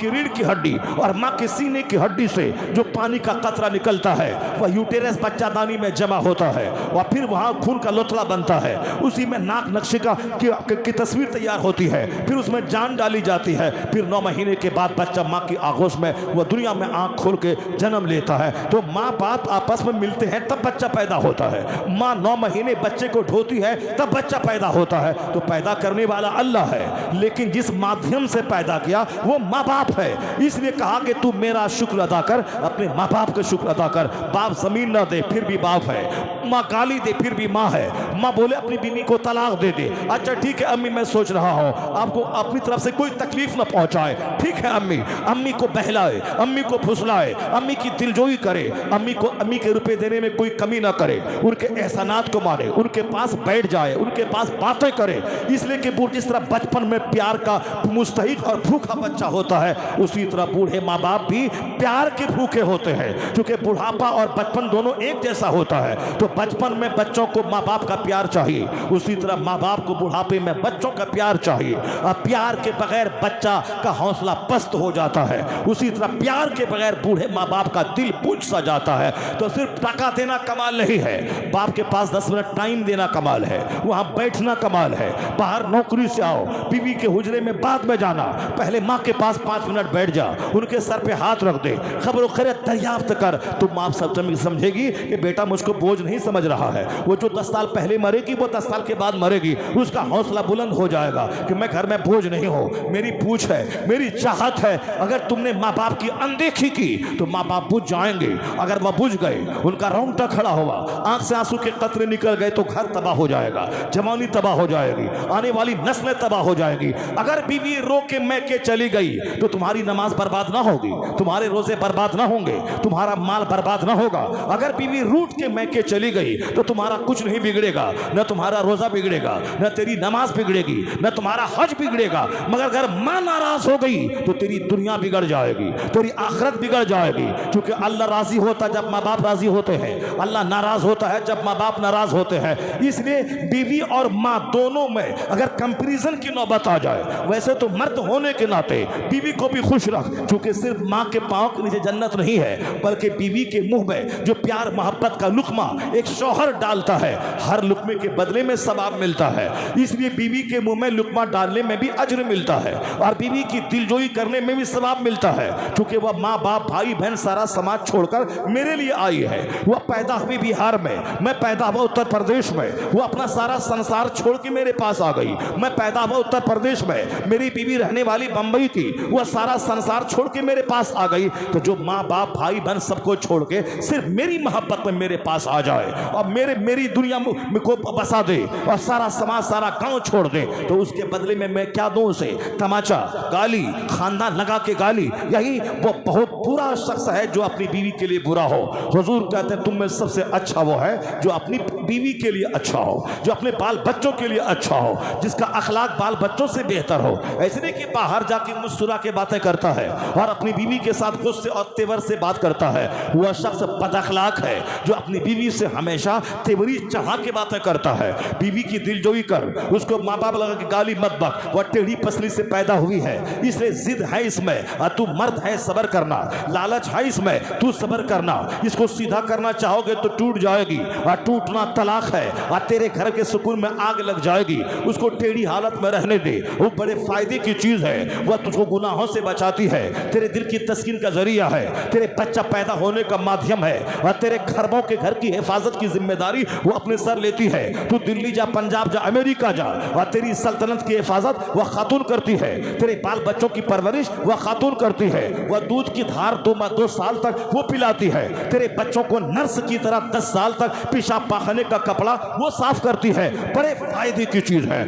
की रीढ़ की हड्डी और माँ के सीने की हड्डी से जो पानी का कतरा निकलता है वह यूटेरस बच्चादानी में जमा होता है और फिर वहाँ खून का लोथड़ा बनता है। उसी में नाक नक्शिका की तस्वीर तैयार होती है, फिर उसमें जान डाली जाती है। फिर 9 महीने के बाद बच्चा माँ की आगोश में वह दुनिया में आँख खोल के जन्म लेता है। तो माँ बाप आपस में मिलते हैं तब बच्चा पैदा होता है। माँ 9 महीने बच्चे को ढोती है तब बच्चा पैदा होता है। तो पैदा करने वाला अल्लाह है, लेकिन जिस माध्यम से पैदा किया वो माँ बाप है। इसलिए कहा कि तू मेरा शुक्र अदा कर, अपने माँ बाप का शुक्र अदा कर। बाप जमीन न दे फिर भी बाप है, माँ गाली दे फिर भी माँ है। माँ बोले अपनी बीवी को तलाक दे दे, अच्छा ठीक है अम्मी मैं सोच रहा हूँ, आपको अपनी तरफ से कोई तकलीफ न पहुंचाए, ठीक है अम्मी। अम्मी को बहलाए, अम्मी को फुसलाए, अम्मी की दिलजोई करे, अम्मी के रुपए देने में कोई कमी ना करे, उनके एहसानात को माने, उनके पास बैठ जाए, उनके पास बातें करे। इसलिए कि जिस तरह बचपन में प्यार का मुस्तहिक और भूखा बच्चा होता है, उसी तरह बूढ़े माँ बाप भी प्यार के भूखे होते हैं। क्योंकि बुढ़ापा और बचपन दोनों एक जैसा होता है। तो बचपन में बच्चों को माँ बाप का प्यार चाहिए, उसी तरह माँ बाप को बुढ़ापे में बच्चों का प्यार चाहिए। और प्यार के बगैर बच्चा का हौसला पस्त हो जाता है, उसी तरह प्यार के बगैर बूढ़े माँ बाप का दिल बुझ सा जाता है। तो सिर्फ टका देना कमाल नहीं है, बाप के पास 10 मिनट टाइम देना कमाल है, वहां बैठना कमाल है। बाहर नौकरी से आओ, बीवी के हुजरे में बाद में जाना, पहले माँ के पास 5 मिनट बैठ जा, उनके सर पे हाथ रख दे, खबर खैर दरियाफ्त कर। तो माँ सब समझेगी कि बेटा मुझको बोझ नहीं समझ रहा है। वो जो 10 साल पहले मरेगी वो 10 साल के बाद मरेगी, उसका हौसला बुलंद हो जाएगा कि मैं घर में बोझ नहीं हूँ, मेरी पूछ है, मेरी चाहत है। अगर तुमने माँ बाप की अनदेखी की तो माँ बाप बुझ जाएंगे। अगर वह बुझ गए, उनका रोंगटा खड़ा हुआ, आंख से आंसू के कतरे निकल गए, तो घर तबाह हो जाएगा, जवानी तबाह हो जाएगी, आने वाली नस्लें तबाह हो जाएगी। अगर बीवी रो के मैके चली गई तो तुम्हारी नमाज बर्बाद ना होगी, तुम्हारे रोजे बर्बाद ना होंगे, तुम्हारा माल बर्बाद ना होगा। अगर बीवी रूठ के मैके चली गई तो तुम्हारा कुछ नहीं बिगड़ेगा, न तुम्हारा रोजा बिगड़ेगा, न तेरी नमाज बिगड़ेगी, न तुम्हारा हज बिगड़ेगा। मगर अगर मां नाराज हो गई तो तेरी दुनिया बिगड़ जाएगी, तेरी आखिरत बिगड़ जाएगी। क्योंकि अल्लाह राजी होता जब माँ बाप राजी होते हैं, अल्लाह नाराज होता है जब माँ बाप नाराज होते हैं। इसलिए बीवी और माँ दोनों में अगर कंपैरिजन की नौबत आ जाए, वैसे तो मर्द होने के नाते बीवी को भी खुश रख, क्योंकि सिर्फ माँ के पांव के नीचे जन्नत नहीं है, बल्कि बीवी के मुंह में जो प्यार मोहब्बत का लुकमा एक शौहर डालता है, हर लुकमे के बदले में सवाब मिलता है। इसलिए बीवी के मुंह में लुकमा डालने में भी अज्र मिलता है और बीवी की दिलजोई करने में भी सवाब मिलता है। क्योंकि वह माँ बाप भाई बहन सारा समाज छोड़कर मेरे लिए आई है। वह पैदा हुई बिहार में, मैं पैदा हुआ उत्तर प्रदेश में, वो अपना सारा संसार छोड़ के मेरे पास आ गई। मैं पैदा हुआ उत्तर प्रदेश में, मेरी बीवी रहने वाली बंबई थी, वह सारा संसार छोड़ के मेरे पास आ गई। तो जो माँ बाप भाई बहन सबको छोड़ के सिर्फ मेरी मोहब्बत में मेरे पास आ जाए और मेरी दुनिया में को बसा दे और सारा समाज सारा गांव छोड़ दे, तो उसके बदले में मैं क्या दूं उसे? तमाचा, गाली, खानदान लगा के गाली। यही वो बहुत बुरा शख्स है जो अपनी बीवी के लिए बुरा हो। हुजूर कहते हैं तुम में सबसे अच्छा वो है जो अपनी बीवी के लिए अच्छा हो, जो अपने बाल बच्चों के लिए अच्छा हो, जिसका अखलाक बाल बच्चों से बेहतर हो। ऐसे नहीं कि बाहर जाके मुस्कुरा के बातें करता है और अपनी बीवी के साथ गुस्से और तेवर से बात करता है। वह शख्स बद अखलाक है जो अपनी बीवी से हमेशा तेवरी चढ़ा के बातें करता है। बीवी की दिलजोई कर, उसको माँ बाप लगा के गाली मत बक, वह टेढ़ी पसली से पैदा हुई है, इसलिए जिद है इसमें और तू मर्द है, सब्र करना, लालच है इसमें, तू सब्र करना। इसको सीधा करना चाहोगे तो टूट जाएगी और टूटना तलाक है और तेरे घर के सुकून में आग लग जाएगी। उसको टेढ़ी हालत में रहने दे, वो बड़े फायदे की चीज है। वह तुझको गुनाहों से बचाती है, तेरे दिल की तस्कीन का जरिया है, तेरे बच्चा पैदा होने का माध्यम है और तेरे खरबों के घर की हिफाजत की जिम्मेदारी वो अपने सर लेती है। तू दिल्ली जा, पंजाब जा, अमेरिका जा और तेरी सल्तनत की हिफाजत वह खातून करती है, तेरे बाल बच्चों की परवरिश वह खातून करती है। वह दूध की धार 2 साल तक वो पिलाती है, तेरे बच्चों को नर्स की तरह 10 साल तक पेशाब पाखने का कपड़ा वो साफ करती है। बड़े फायदे की चीज है,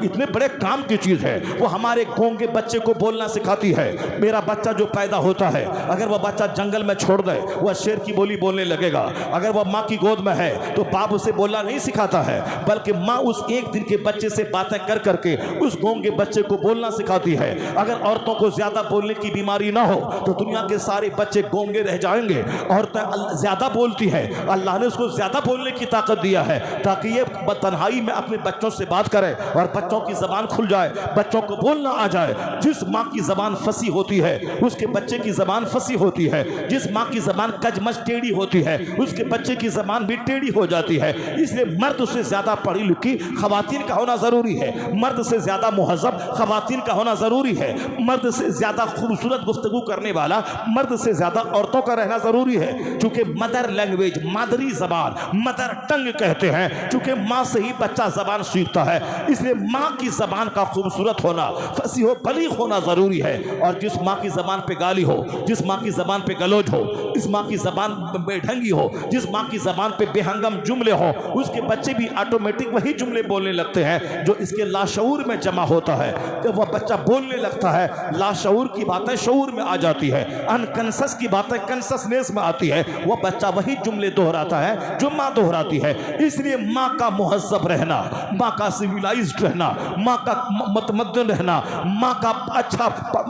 इतने बड़े काम की चीज है। वो हमारे गूंगे बच्चे को बोलना सिखाती है। मेरा बच्चा जो पैदा होता है, अगर वह बच्चा जंगल में छोड़ दे वह शेर की बोली बोलने लगेगा। अगर वह माँ की गोद में है तो बाप उसे बोलना नहीं सिखाता है, बल्कि माँ उस एक दिन के बच्चे से बातें कर करके उस गूंगे बच्चे को बोलना सिखाती है। अगर औरतों को ज्यादा बोलने की बीमारी ना हो तो दुनिया के सारे बच्चे गूंगे रह जाएंगे। औरतें ज्यादा बोलती है, अल्लाह ने उसको ज्यादा बोलने की ताकत दिया है ताकि ये तन्हाई में अपने बच्चों से बात करे और बच्चों की जबान खुल जाए, बच्चों को बोलना आ जाए। जिस माँ की जबान फंसी होती है उसके बच्चे की जबान फंसी होती है। जिस माँ की जबान कजमज टेढ़ी होती है उसके बच्चे की जबान भी टेढ़ी हो जाती है। इसलिए मर्द से ज्यादा पढ़ी लिखी खवातीन का होना जरूरी है, मर्द से ज्यादा मुहज़्ज़ब खवातीन का होना जरूरी है, मर्द से ज्यादा खूबसूरत गुफ्तगू करने वाला, मर्द से ज्यादा औरतों का रहना जरूरी है। चूंकि मदर लैंग्वेज, मादरी जबान, मदर टंग कहते हैं, चूंकि माँ से ही बच्चा जबान सीखता है, इसलिए माँ की जबान का खूबसूरत होना, फसी हो, बलीग होना जरूरी है। और जिस माँ की जबान पे गाली हो, जिस माँ की जबान पे गलोज हो, इस माँ की जबान बेढंगी हो, जिस माँ की जबान पे बेहंगम जुमले हो, उसके बच्चे भी ऑटोमेटिक वही जुमले बोलने लगते हैं जो इसके लाशऊर में जमा होता है। जब वह बच्चा बोलने लगता है, लाशऊर की बातें शऊर में आ जाती है, अनकंसस की बातें कंससनेस में आती है, वह बच्चा वही जुमले दोहराता है जो माँ दोहराती है। इसलिए माँ का मुहज़्ज़ब रहना, माँ का सिविलाइज्ड रहना, माँ का मतमद्दन रहना, माँ का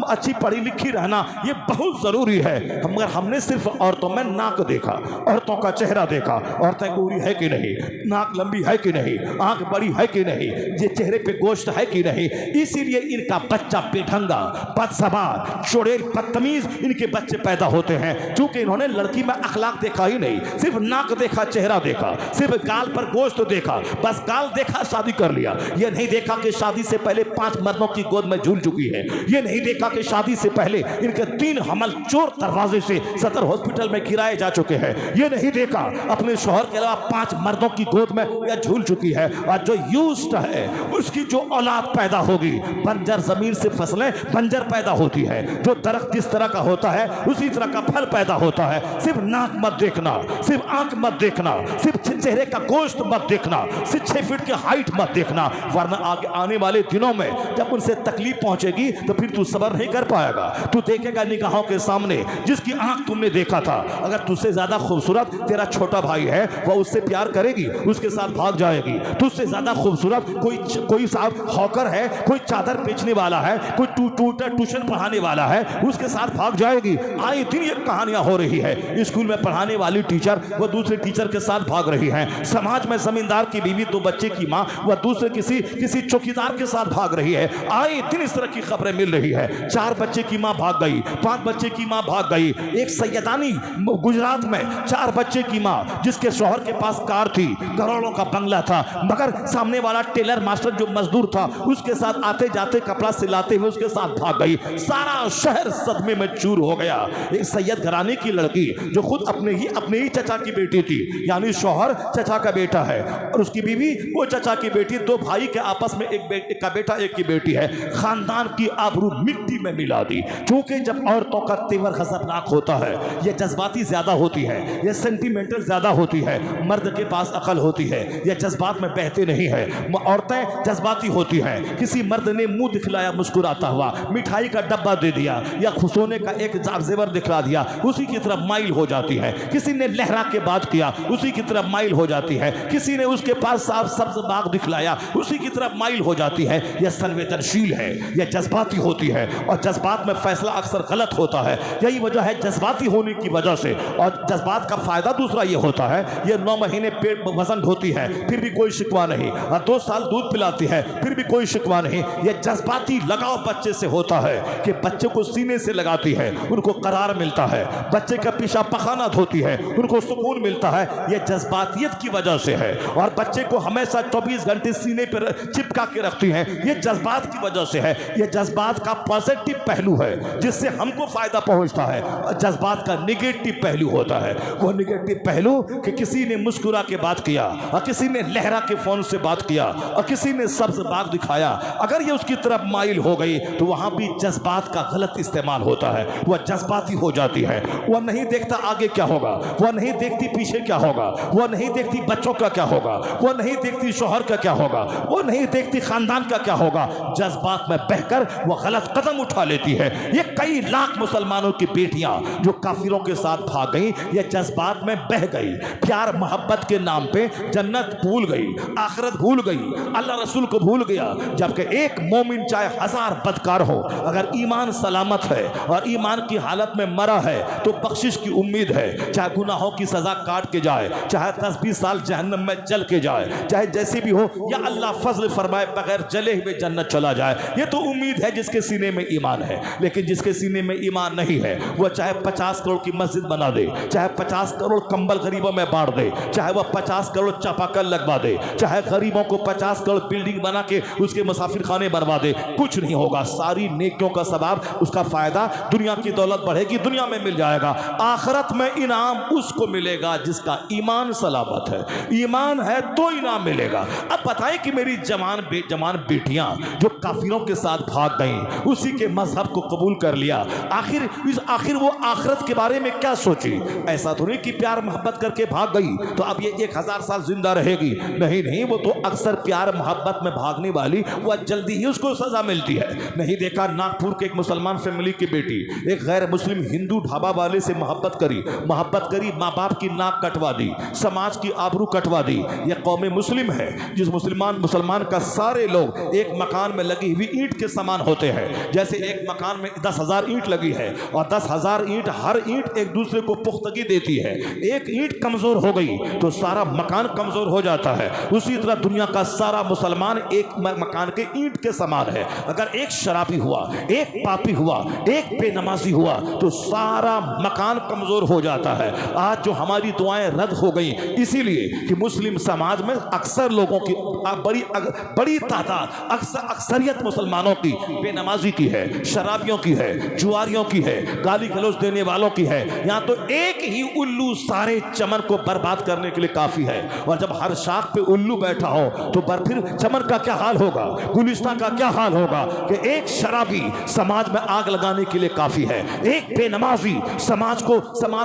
अच्छी पढ़ी लिखी रहना, ये बहुत ज़रूरी है। मगर हमने सिर्फ औरतों में नाक देखा, औरतों का चेहरा देखा, औरतें गोरी है कि नहीं, नाक लंबी है कि नहीं, आंख बड़ी है कि नहीं, ये चेहरे पे गोश्त है कि नहीं, इसीलिए इनका बच्चा बेढंगा, बदज़बान, चुड़ैल, बदतमीज इनके बच्चे पैदा होते हैं। क्योंकि इन्होंने लड़की में अखलाक देखा ही नहीं, सिर्फ नाक देखा, चेहरा देखा, सिर्फ गाल पर गोश्त देखा, बस गाल देखा शादी कर लिया। ये नहीं देखा कि शादी से पहले 5 मर्दों की गोद में झूल चुकी है, ये नहीं देखा कि शादी से पहले इनके 3 हमल चोर दरवाजे से सदर हॉस्पिटल में गिराए जा चुके हैं, ये नहीं देखा अपने शोहर के अलावा 5 मर्दों की गोद में यह झूल चुकी है। और जो यूज्ड है उसकी जो औलाद पैदा होगी, बंजर जमीन से फसलें बंजर पैदा होती है, जो दरख्त जिस तरह का होता है उसी तरह का फल पैदा होता है। सिर्फ नाक मत देखना, सिर्फ आंख मत देखना, सिर्फ चेहरे का गोश्त मत देखना, सिर्फ 6 फीट की हाइट मत देखना, वरना आगे आने वाले दिनों में जब उनसे तकलीफ पहुंचेगी तो फिर तू सब्र नहीं कर पाएगा। तू देखेगा निगाहों के सामने जिसकी आंख तुमने देखा था, अगर तुझसे ज्यादा खूबसूरत तेरा छोटा भाई है, वह उससे प्यार करेगी, उसके साथ भाग जाएगी। तुझसे ज्यादा खूबसूरत कोई साहब हॉकर है, कोई चादर बेचने वाला है, कोई ट्यूशन पढ़ाने वाला है, उसके साथ भाग जाएगी। आए दिन ये कहानियां हो रही है, स्कूल में पढ़ाने वाली टीचर वह दूसरे टीचर के साथ भाग रही है, समाज में जमींदार की बीवी 2 बच्चे की माँ वह दूसरे किसी चौकीदार के साथ भाग रही है। आए दिन इस तरह की खबरें मिल रही है। 4 बच्चे की माँ भाग गई, 5 बच्चे की माँ भाग गई। एक सैयदानी गुजरात में 4 बच्चे की माँ, जिसके शौहर के पास कार थी, करोड़ों का बंगला था, मगर सामने वाला टेलर मास्टर जो मजदूर था उसके साथ आते जाते कपड़ा सिलाते हुए उसके साथ भाग गई। सारा शहर सदमे में चूर हो गया। एक सैयद घराने की लड़की जो खुद अपने ही चचा की बेटी थी, यानी शौहर चचा का बेटा है और उसकी बीवी वो चचा की बेटी, 2 भाई के आपस में एक का बेटा एक की बेटी है, खानदान की आबरू मिट्टी में मिला दी। क्योंकि जब औरतों का तेवर खतरनाक होता है, ये जज्बाती ज्यादा होती है, ये सेंटिमेंटल ज्यादा होती है, मर्द के पास अकल होती है, ये जज्बात में बहते नहीं है। औरतें जज्बाती होती हैं। किसी मर्द ने मुंह दिखलाया मुस्कुराता हुआ, मिठाई का डब्बा दे दिया या सोने का एक जेवर दिखला दिया, उसी की तरफ माइल हो जाती है। किसी ने लहरा के बात किया, उसी की तरफ माइल हो जाती है। किसी ने उसके पास साफ सब्ज बाग दिखलाया, उसी की तरफ माइल हो जाती है। यह संवेदनशील है, यह जज्बाती होती है और जज्बात में फैसला अक्सर गलत होता है। यही वजह है जज्बाती होने की वजह से। और जज्बात का फायदा दूसरा ये होता है, ये 9 महीने पेट वजन ढोती है फिर भी कोई शिकवा नहीं, और 2 साल दूध पिलाती है फिर भी कोई शिकवा नहीं। यह जज्बाती लगाव बच्चे से होता है कि बच्चे को सीने से लगाती है, उनको करार मिलता है। बच्चे का पीछा पखाना धोती है, उनको सुकून मिलता है। यह जज्बातियत की वजह से है। और बच्चे को हमेशा 24 घंटे सीने पर चिपका के रखती है, यह जज्बात की वजह से है। यह जज्बात का पॉजिटिव पहलू है जिससे हमको फायदा पहुंचता है, और जज्बात का निगेटिव पहलू होता है। वो निगेटिव पहलू कि किसी ने मुस्कुरा के बात किया और किसी ने लहरा के फोन से बात किया और किसी ने सब्ज बाग दिखाया, अगर ये उसकी तरफ माइल हो गई तो वहां भी जज्बात का गलत इस्तेमाल होता है। वह जज्बाती हो जाती है, वह नहीं देखता आगे क्या होगा, वह नहीं देखती पीछे क्या होगा, वह नहीं देखती बच्चों का क्या होगा, वह नहीं देखती शौहर का क्या होगा, वह नहीं देखती खानदान का क्या होगा। जज्बात में बहकर वह गलत कदम उठा लेती है। ये कई लाख मुसलमानों की बेटियां जो काफिरों के साथ भाग गई, ये जज्बात में बह गई, प्यार मोहब्बत के नाम पे जन्नत भूल गई, आखिरत भूल गई, अल्लाह रसूल को भूल गया। जबकि एक मोमिन चाहे 1000 बद गुनाहगार हो, अगर ईमान सलामत है और ईमान की हालत में मरा है तो बख्शिश की उम्मीद है। चाहे गुनाहों की सजा काट के जाए, चाहे 10-20 साल जहन्नम में जल के जाए, चाहे जैसी भी हो, या अल्लाह फजल फरमाए बगैर जले हुए जन्नत चला जाए। ये तो उम्मीद है जिसके सीने में ईमान है। लेकिन जिसके सीने में ईमान नहीं है, वह चाहे 50 करोड़ की मस्जिद बना दे, चाहे 50 करोड़ कंबल गरीबों में बांट दे, चाहे वह 50 करोड़ चापाकल लगवा दे, चाहे गरीबों को 50 करोड़ बिल्डिंग बना के उसके मुसाफिर खाने बनवा दे, कुछ नहीं होगा। सारी नेकियों का सवाब, उसका फायदा, दुनिया की दौलत बढ़ेगी, दुनिया में मिल जाएगा। आखिरत में इनाम उसको मिलेगा जिसका ईमान सलामत है। ईमान है तो इनाम मिलेगा। अब बताएं कि मेरी जवान बेटियां जो काफिरों के साथ भाग गईं, उसी के मजहब को कबूल कर लिया, आखिर वो आखिरत के बारे में क्या सोची? ऐसा तो नहीं कि प्यार मोहब्बत करके भाग गई तो अब ये 1000 साल जिंदा रहेगी। नहीं, वो तो अक्सर प्यार मोहब्बत में भागने वाली, वह जल्दी ही उसको सजा मिलती है। नहीं देखा नागपुर के एक मुसलमान फैमिली की बेटी एक गैर मुस्लिम हिंदू ढाबा वाले से मोहब्बत करी, माँ बाप की नाक कटवा दी, समाज की आबरू कटवा दी। यह कौम मुस्लिम है जिस मुसलमान का सारे लोग एक मकान में लगी हुई ईंट के समान होते हैं। जैसे एक मकान में 10,000 ईंट लगी है और 10,000 ईंट, हर ईंट एक दूसरे को पुख्तगी देती है। एक ईंट कमजोर हो गई तो सारा मकान कमजोर हो जाता है। उसी तरह दुनिया का सारा मुसलमान एक मकान के ईंट के समान है। अगर एक शराबी हुआ, एक पापी हुआ, एक बेनमाजी हुआ तो सारा मकान कमजोर हो जाता है। आज जो हमारी दुआएं रद्द हो गई इसीलिए कि मुस्लिम समाज में अक्सर लोगों की बड़ी तादाद, अक्सरियत मुसलमानों की बेनमाजी की है, शराबियों की है, जुआरियों की है, गाली गलौज देने वालों की है। यहाँ तो एक ही उल्लू सारे चमन को बर्बाद करने के लिए काफी है। और जब हर शाख पे उल्लू बैठा हो तो फिर चमन का क्या हाल होगा, गुलिस्तान का क्या हाल होगा कि एक शराबी समाज में आग लगाने के लिए काफी है, एक बेनमाजी समाज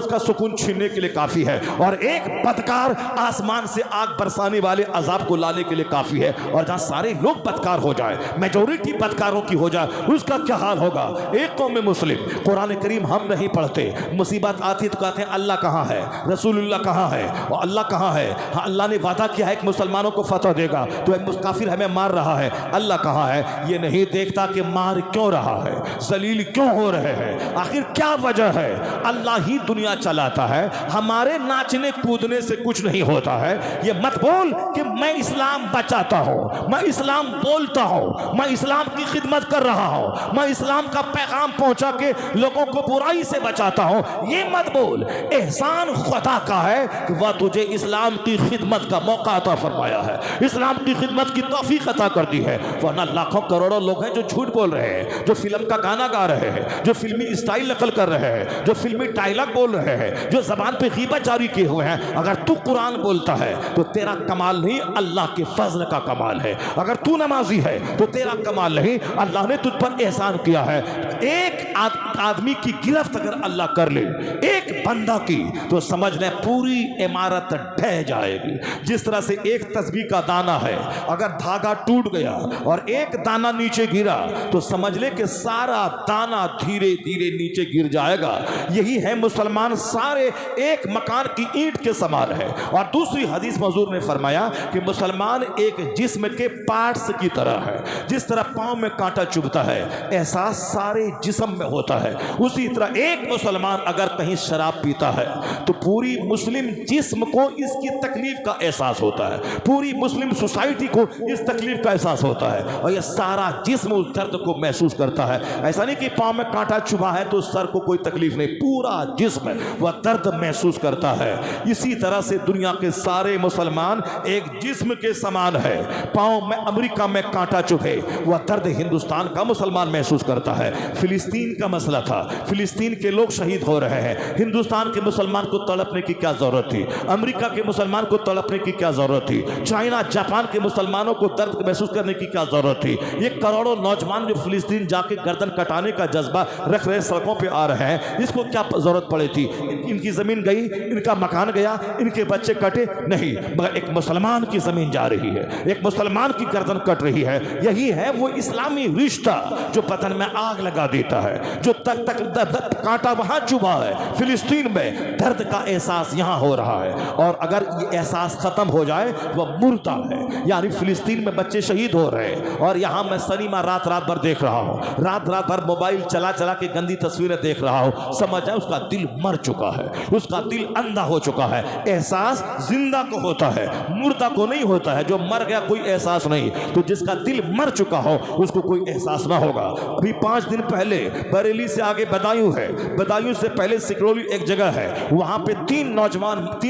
का सुकून छीनने के लिए काफी है, और एक बदकार आसमान से आग बरसाने वाले अजाब को लाने के लिए काफी है। और जहां सारे लोग बदकार हो जाए, मेजोरिटी बदकारों की हो जाए, उसका क्या हाल होगा? एक कौम में मुस्लिम कुरान करीम हम नहीं पढ़ते, मुसीबत आती तो कहते हैं अल्लाह कहां है, रसूलुल्लाह कहां है, और अल्लाह कहां है? हाँ, अल्लाह ने वादा किया है कि मुसलमानों को फतह देगा, तो एक काफिर हमें मार रहा है, अल्लाह कहां है? ये नहीं देखता कि मार क्यों रहा है, जलील क्यों हो रहे हैं, आखिर क्या वजह है? अल्लाह ही दुनिया चलाता है, हमारे नाचने कूदने से कुछ नहीं होता है। ये मत बोल कि मैं इस्लाम बचाता हूं, मैं इस्लाम बोलता हूं, मैं इस्लाम की खिदमत कर रहा हूं, मैं इस्लाम का पैगाम पहुंचा के लोगों को बुराई से बचाता हूं। ये मत बोल। एहसान खुदा का है कि वह तुझे इस्लाम की खिदमत का मौका अता फरमाया है, इस्लाम की खिदमत की तौफीक अता कर दी है। वरना लाखों करोड़ों लोग हैं जो झूठ बोल रहे हैं, जो फिल्म का गाना गा रहे हैं, जो फिल्मी स्टाइल नकल कर रहे हैं, जो फिल्मी डायलॉग बोल रहे हैं, जो जबान पे गीबत जारी किए हुए हैं। अगर तू कुरान बोलता है तो तेरा कमाल नहीं, अल्लाह के फजल का कमाल है। अगर तू नमाजी है तो तेरा कमाल नहीं, अल्लाह ने तुझ पर एहसान किया है। एक आदमी की गिरफ्त अगर अल्लाह कर ले, एक बंदा की, तो समझ ले पूरी इमारत ढह जाएगी। जिस तरह से एक तस्बीह का दाना है, अगर धागा टूट गया और एक दाना नीचे गिरा तो समझ ले कि सारा दाना धीरे धीरे नीचे गिर जाएगा। यही है मुसलमान, सारे एक मकान की ईंट के समान है। और दूसरी हदीस में हुजूर ने फरमाया कि मुसलमान एक जिस्म के पार्ट्स की तरह है। जिस तरह पांव में कांटा चुभता है, एहसास सारे जिस्म में होता है। उसी तरह एक मुसलमान अगर कहीं शराब पीता है तो पूरी मुस्लिम जिस्म को इसकी तकलीफ का एहसास होता है, पूरी मुस्लिम सोसाइटी को इस तकलीफ का एहसास होता है, और यह सारा जिस्म उस दर्द को महसूस करता है। ऐसा नहीं कि पांव में कांटा चुभा है तो सर को कोई तकलीफ नहीं, पूरा जिस्म वह दर्द महसूस करता है। इसी तरह से दुनिया के सारे मुसलमान एक जिस्म के समान है। पांव में अमेरिका में कांटा चुभे, वह दर्द हिंदुस्तान का मुसलमान महसूस करता है। फिलिस्तीन का मसला था, फिलिस्तीन के लोग शहीद हो रहे हैं, हिंदुस्तान के मुसलमान को तड़पने की क्या जरूरत थी? अमेरिका के मुसलमान को तड़पने की क्या जरूरत थी? चाइना जापान के मुसलमानों को दर्द महसूस करने की क्या जरूरत थी? ये करोड़ों नौजवान जो फिलिस्तीन जाके गर्दन कटाने का जज्बा रख रहे, सड़कों पे आ रहे हैं, इसको क्या जरूरत पड़ी थी? इनकी जमीन गई, इनका मकान गया, इनके बच्चे कटे नहीं, मगर एक मुसलमान की जमीन जा रही है, एक मुसलमान की गर्दन कट रही है। यही है वो इस्लामी रिश्ता जो पतन में आग लगा देता है। जो तक कांटा वहां चुभा है फिलिस्तीन में, दर्द का एहसास यहां हो रहा है। और अगर ये एहसास खत्म हो जाए वह मुर्दा है। यानी फिलिस्तीन में बच्चे शहीद हो रहे हैं और यहां मैं सनीमा रात रात भर देख रहा हो, रात भर मोबाइल चला चला के गंदी तस्वीरें देख रहा हो, समझ जाए उसका दिल मर चुका है, उसका दिल अंधा हो चुका है। एहसास जिंदा को होता है, मुर्दा को नहीं होता है। जो मर गया कोई एहसास नहीं, तो जिसका दिल मर चुका हो उसको कोई एहसास ना होगा। अभी 5 दिन पहले बरेली से आगे बदायूं है, बदायूं से पहले सिकरौली एक जगह है, वहां पे तीन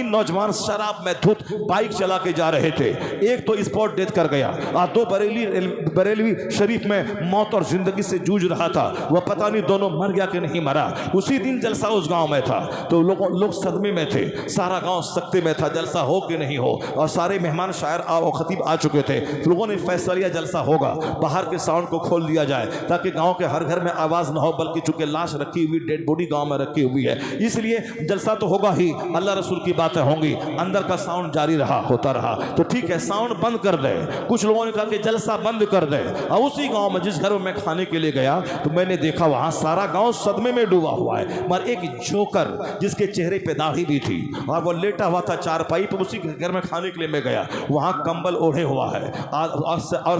नौजवान शराब में धुत बाइक चला के जा रहे थे। एक तो स्पॉट डेथ कर गया और 2 बरेली शरीफ में मौत और जिंदगी से जूझ रहा था। वह पता नहीं दोनों मर गया कि नहीं मरा। उसी दिन जलसा उस गांव में था, तो लोग सदमे में थे, सारा गांव सख्ते में था, जलसा हो कि नहीं हो। और सारे मेहमान शायर और खतीब आ चुके थे। लोगों ने फैसला लिया जलसा होगा, बाहर के साउंड को खोल दिया जाए ताकि गांव के हर घर में आवाज ना हो, बल्कि चूंकि लाश रखी हुई, डेड बॉडी गांव में रखी हुई है, इसलिए जलसा तो होगा ही, अल्लाह रसूल की बातें होंगी। अंदर का साउंड जारी रहा, होता रहा, तो ठीक है साउंड बंद कर दे। कुछ लोगों ने कहा कि जलसा बंद कर दे। और उसी गांव में जिस घर में मैं खाने के लिए गया तो मैंने देखा वहां सारा गांव सदमे में डूबा हुआ है, मगर एक जोकर जिसके चेहरे पे दाढ़ी भी थी और वो लेटा हुआ था चारपाई पर, उसी घर में खाने के लिए मैं गया, वहां कंबल ओढ़े हुआ है और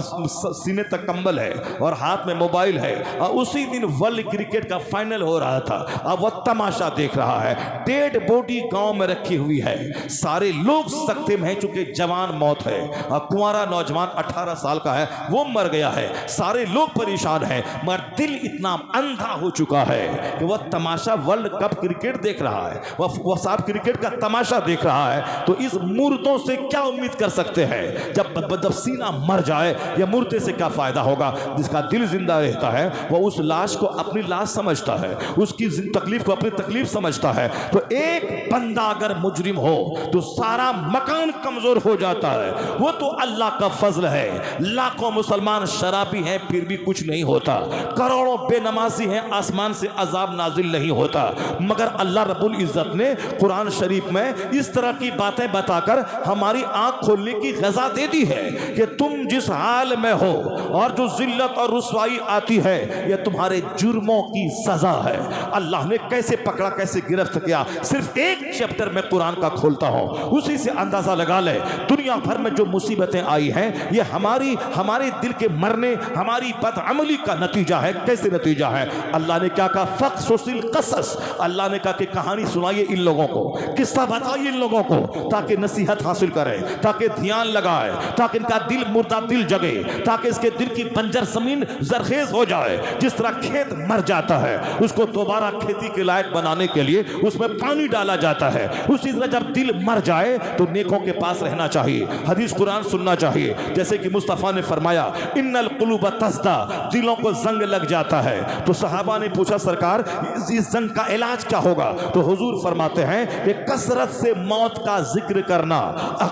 सीने तक कंबल है और हाथ में मोबाइल है। और उसी दिन वर्ल्ड क्रिकेट का फाइनल हो रहा था, अब वह तमाशा देख रहा है। डेड बॉडी गांव में रखी हुई है, सारे लोग सकते में हैं, चूंकि जवान मौत है और कुंवारा नौजवान 18 साल का है वो मर गया है। सारे लोग परेशान हैं, मगर दिल इतना अंधा हो चुका है कि वह तमाशा वर्ल्ड कप क्रिकेट देख रहा है, वह साहब क्रिकेट का तमाशा देख रहा है। तो इस मुर्दों से क्या उम्मीद कर सकते हैं? जब सीना मर जाए या मुर्दे से क्या फायदा होगा? जिसका दिल जिंदा रहता है वह उस लाश को अपनी लाश समझता है, उसकी तकलीफ को अपनी तकलीफ समझता है। तो एक बंदा अगर मुजरिम हो तो सारा मकान कमजोर हो जाता है। वो तो अल्लाह का फजल है, लाखों मुसलमान शराबी हैं फिर भी कुछ नहीं होता, करोड़ों बेनमाजी हैं आसमान से अजाब नाजिल नहीं होता। मगर अल्लाह रब्बुल इज्जत ने कुरान शरीफ में इस तरह की बातें बताकर हमारी आंख खोलने की गजा दे दी है कि तुम जिस हाल में हो और जो जिल्लत और रुसवाई आती है यह तुम्हारे जुर्मों की सजा है। अल्लाह ने कैसे पकड़ा, कैसे गिरफ्त किया, सिर्फ एक चैप्टर में कुरान का खोलता हूं, उसी से अंदाजा लगा ले दुनिया भर में जो मुसीबतें आई हैं ये हमारे दिल के मरने, हमारी बदअमली का नतीजा है। कैसे नतीजा है? अल्लाह ने क्या कहा? फक़्सुसिल क़सस, अल्लाह ने कहा कि कहानी सुनाइए इन लोगों को, किस्सा बताइए इन लोगों को, ताकि नसीहत हासिल करें, ताकि ध्यान लगाए, ताकि इनका दिल मुर्दा दिल जगे, ताकि इसके दिल की बंजर जमीन जरखेज हो जाए। जिस तरह खेत मर जाता है उसको दोबारा खेती के लायक बनाने के लिए उसमें पानी डाला जाता है, उसी तरह जब दिल मर जाए तो नेकों के पास रहना चाहिए, हदीस कुरान सुनना चाहिए। जैसे कि मुस्तफ़ा ने फरमाया इन्नल कुलूब तस्दा, दिलों को जंग लग जाता है। तो सहाबा ने पूछा सरकार इस जंग का इलाज क्या होगा? तो हुजूर फरमाते हैं कि कसरत से मौत का जिक्र करना,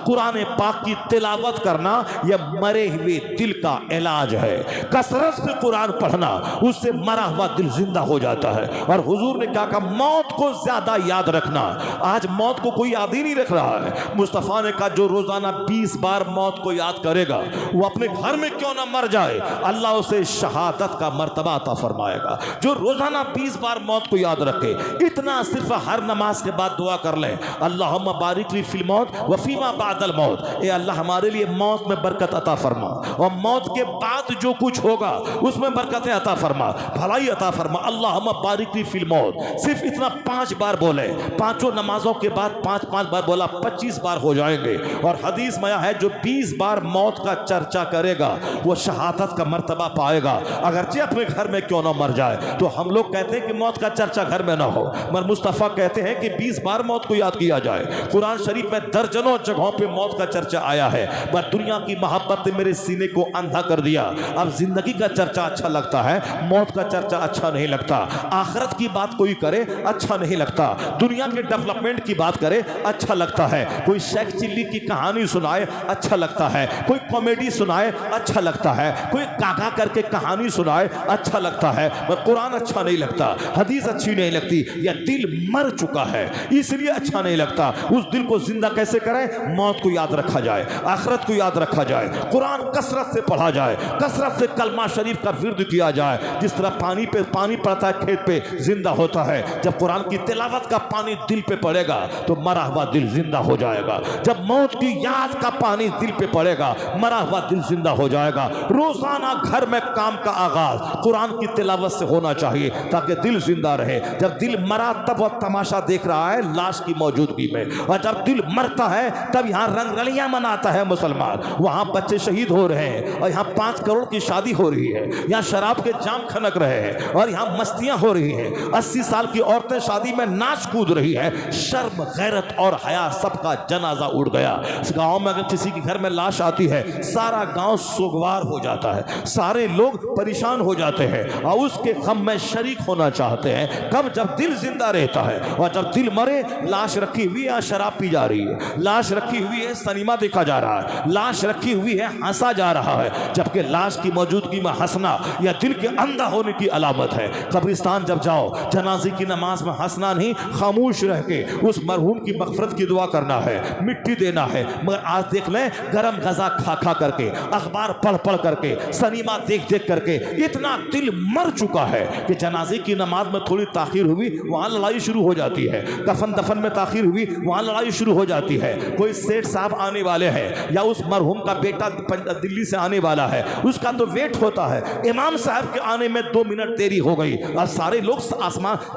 कुरान पाक की तिलावत करना, यह मरे हुए दिल का इलाज है। कसरत से कुरान पढ़ना, उससे मरा हुआ दिल जिंदा हो जाता है। और हुजूर ने क्या कहा? मौत को ज्यादा याद रखना। आज मौत को कोई याद ही नहीं रख रहा है। मुस्तफ़ा ने कहा जो रोजाना 20 बार मौत को याद करेगा वो अपने घर में क्यों ना मर जाए, अल्लाह उसे शहादत का मर्तबा अता फरमाएगा। जो रोजाना 20 बार मौत को याद रखे, इतना सिर्फ हर नमाज के बाद दुआ कर ले, अल्लाहुम्मा बारिक ली फिल मौत व फीमा बादल मौत, ए अल्लाह हमारे लिए मौत में बरकत अता फरमा और मौत के बाद जो कुछ होगा उसमें बरकतें अता फरमा, भलाई अता फरमा, अल्लाहुम्मा बारिक ली फिल मौत। सिर्फ इतना 5 बार बोले, पांचों नमाजों के बाद 5-5 बार बोला, 25 बार हो जाएंगे। और हदीस में है जो 20 बार मौत का चर्चा करेगा वो शहादत का मर्तबा पाएगा, अगरचे अपने घर में क्यों ना मर जाए। तो हम लोग कहते हैं कि मौत का चर्चा घर में ना हो, मगर मुस्तफ़ा कहते हैं कि 20 बार मौत को याद किया जाए। कुरान शरीफ में दर्जनों जगहों पे मौत का चर्चा आया है, पर दुनिया की मोहब्बत ने मेरे सीने को अंधा कर दिया। अब जिंदगी का चर्चा अच्छा लगता है, मौत का चर्चा अच्छा नहीं लगता। आखिरत की बात कोई करे अच्छा नहीं लगता, दुनिया के डेवलपमेंट की बात करे अच्छा लगता है, कोई शेख चिल्ली की कहानी सुनाए अच्छा लगता है, कोई कॉमेडी सुनाए अच्छा लगता है, कोई काका करके कहानी सुनाए अच्छा लगता है, पर कुरान अच्छा नहीं लगता, हदीस अच्छी नहीं लगती। यह दिल मर चुका है इसलिए अच्छा नहीं लगता। उस दिल को जिंदा कैसे करें? मौत को याद रखा जाए, आखिरत को याद रखा जाए, कुरान कसरत से पढ़ा जाए, कसरत से कलमा शरीफ का विर्द किया जाए। जिस तरह पानी पे पानी पड़ता है खेत पे जिंदा होता है, जब कुरान की तिलावत का पानी दिल पे पड़ेगा तो मरा हुआ दिल जिंदा हो जाएगा। जब मौत की याद का पानी दिल पे पड़ेगा मरा हुआ दिल जिंदा हो जाएगा। रोजाना घर में काम का आगाज कुरान की तिलावत से होना चाहिए ताकि दिल जिंदा रहे। जब दिल मरा तब वह तमाशा देख रहा है लाश की मौजूदगी में, और जब दिल मरता है तब यहाँ रंगरलियां मनाता है मुसलमान। वहां बच्चे शहीद हो रहे हैं और यहाँ 5 करोड़ की शादी हो रही है, यहाँ शराब के जाम खनक रहे हैं और यहाँ मस्तियां हो रही हैं। 80 साल की औरतें शादी में नाच कूद रही है। शर्म गैरत और हया सबका जनाजा उड़ गया। इस गांव में अगर किसी के घर में लाश आती है सारा गांव सोगवार हो जाता है, सारे लोग परेशान हो जाते हैं और उसके गम में शरीक होना चाहते हैं। कब? जब दिल जिंदा रहता है। और जब दिल मरे, लाश रखी हुई है शराब पी जा रही है, लाश रखी हुई है सिनेमा देखा जा रहा है, लाश रखी हुई है हंसा जा रहा है, जबकि लाश की मौजूदगी में हंसना या दिल के अंधा होने की अलामत है। कब्रिस्तान जब जाओ जनाजे की नमाज में हंसना नहीं, खामोश रह के उस मरहूम की मगफरत की दुआ करना है, मिट्टी देना है। मगर आज देख लें गरम गजा खा खा करके, अखबार पढ़ पढ़ करके, सिनेमा देख देख करके इतना दिल मर चुका है कि जनाजे की नमाज में थोड़ी ताखीर हुई वहां लड़ाई शुरू हो जाती है, कफन दफन में ताखीर हुई वहां लड़ाई शुरू हो जाती है। कोई सेठ साहब आने वाले हैं या उस मरहूम का बेटा दिल्ली से आने वाला है, उसका तो वेट होता है, इमाम साहब के आने में 2 मिनट देरी हो गई और सारे लोग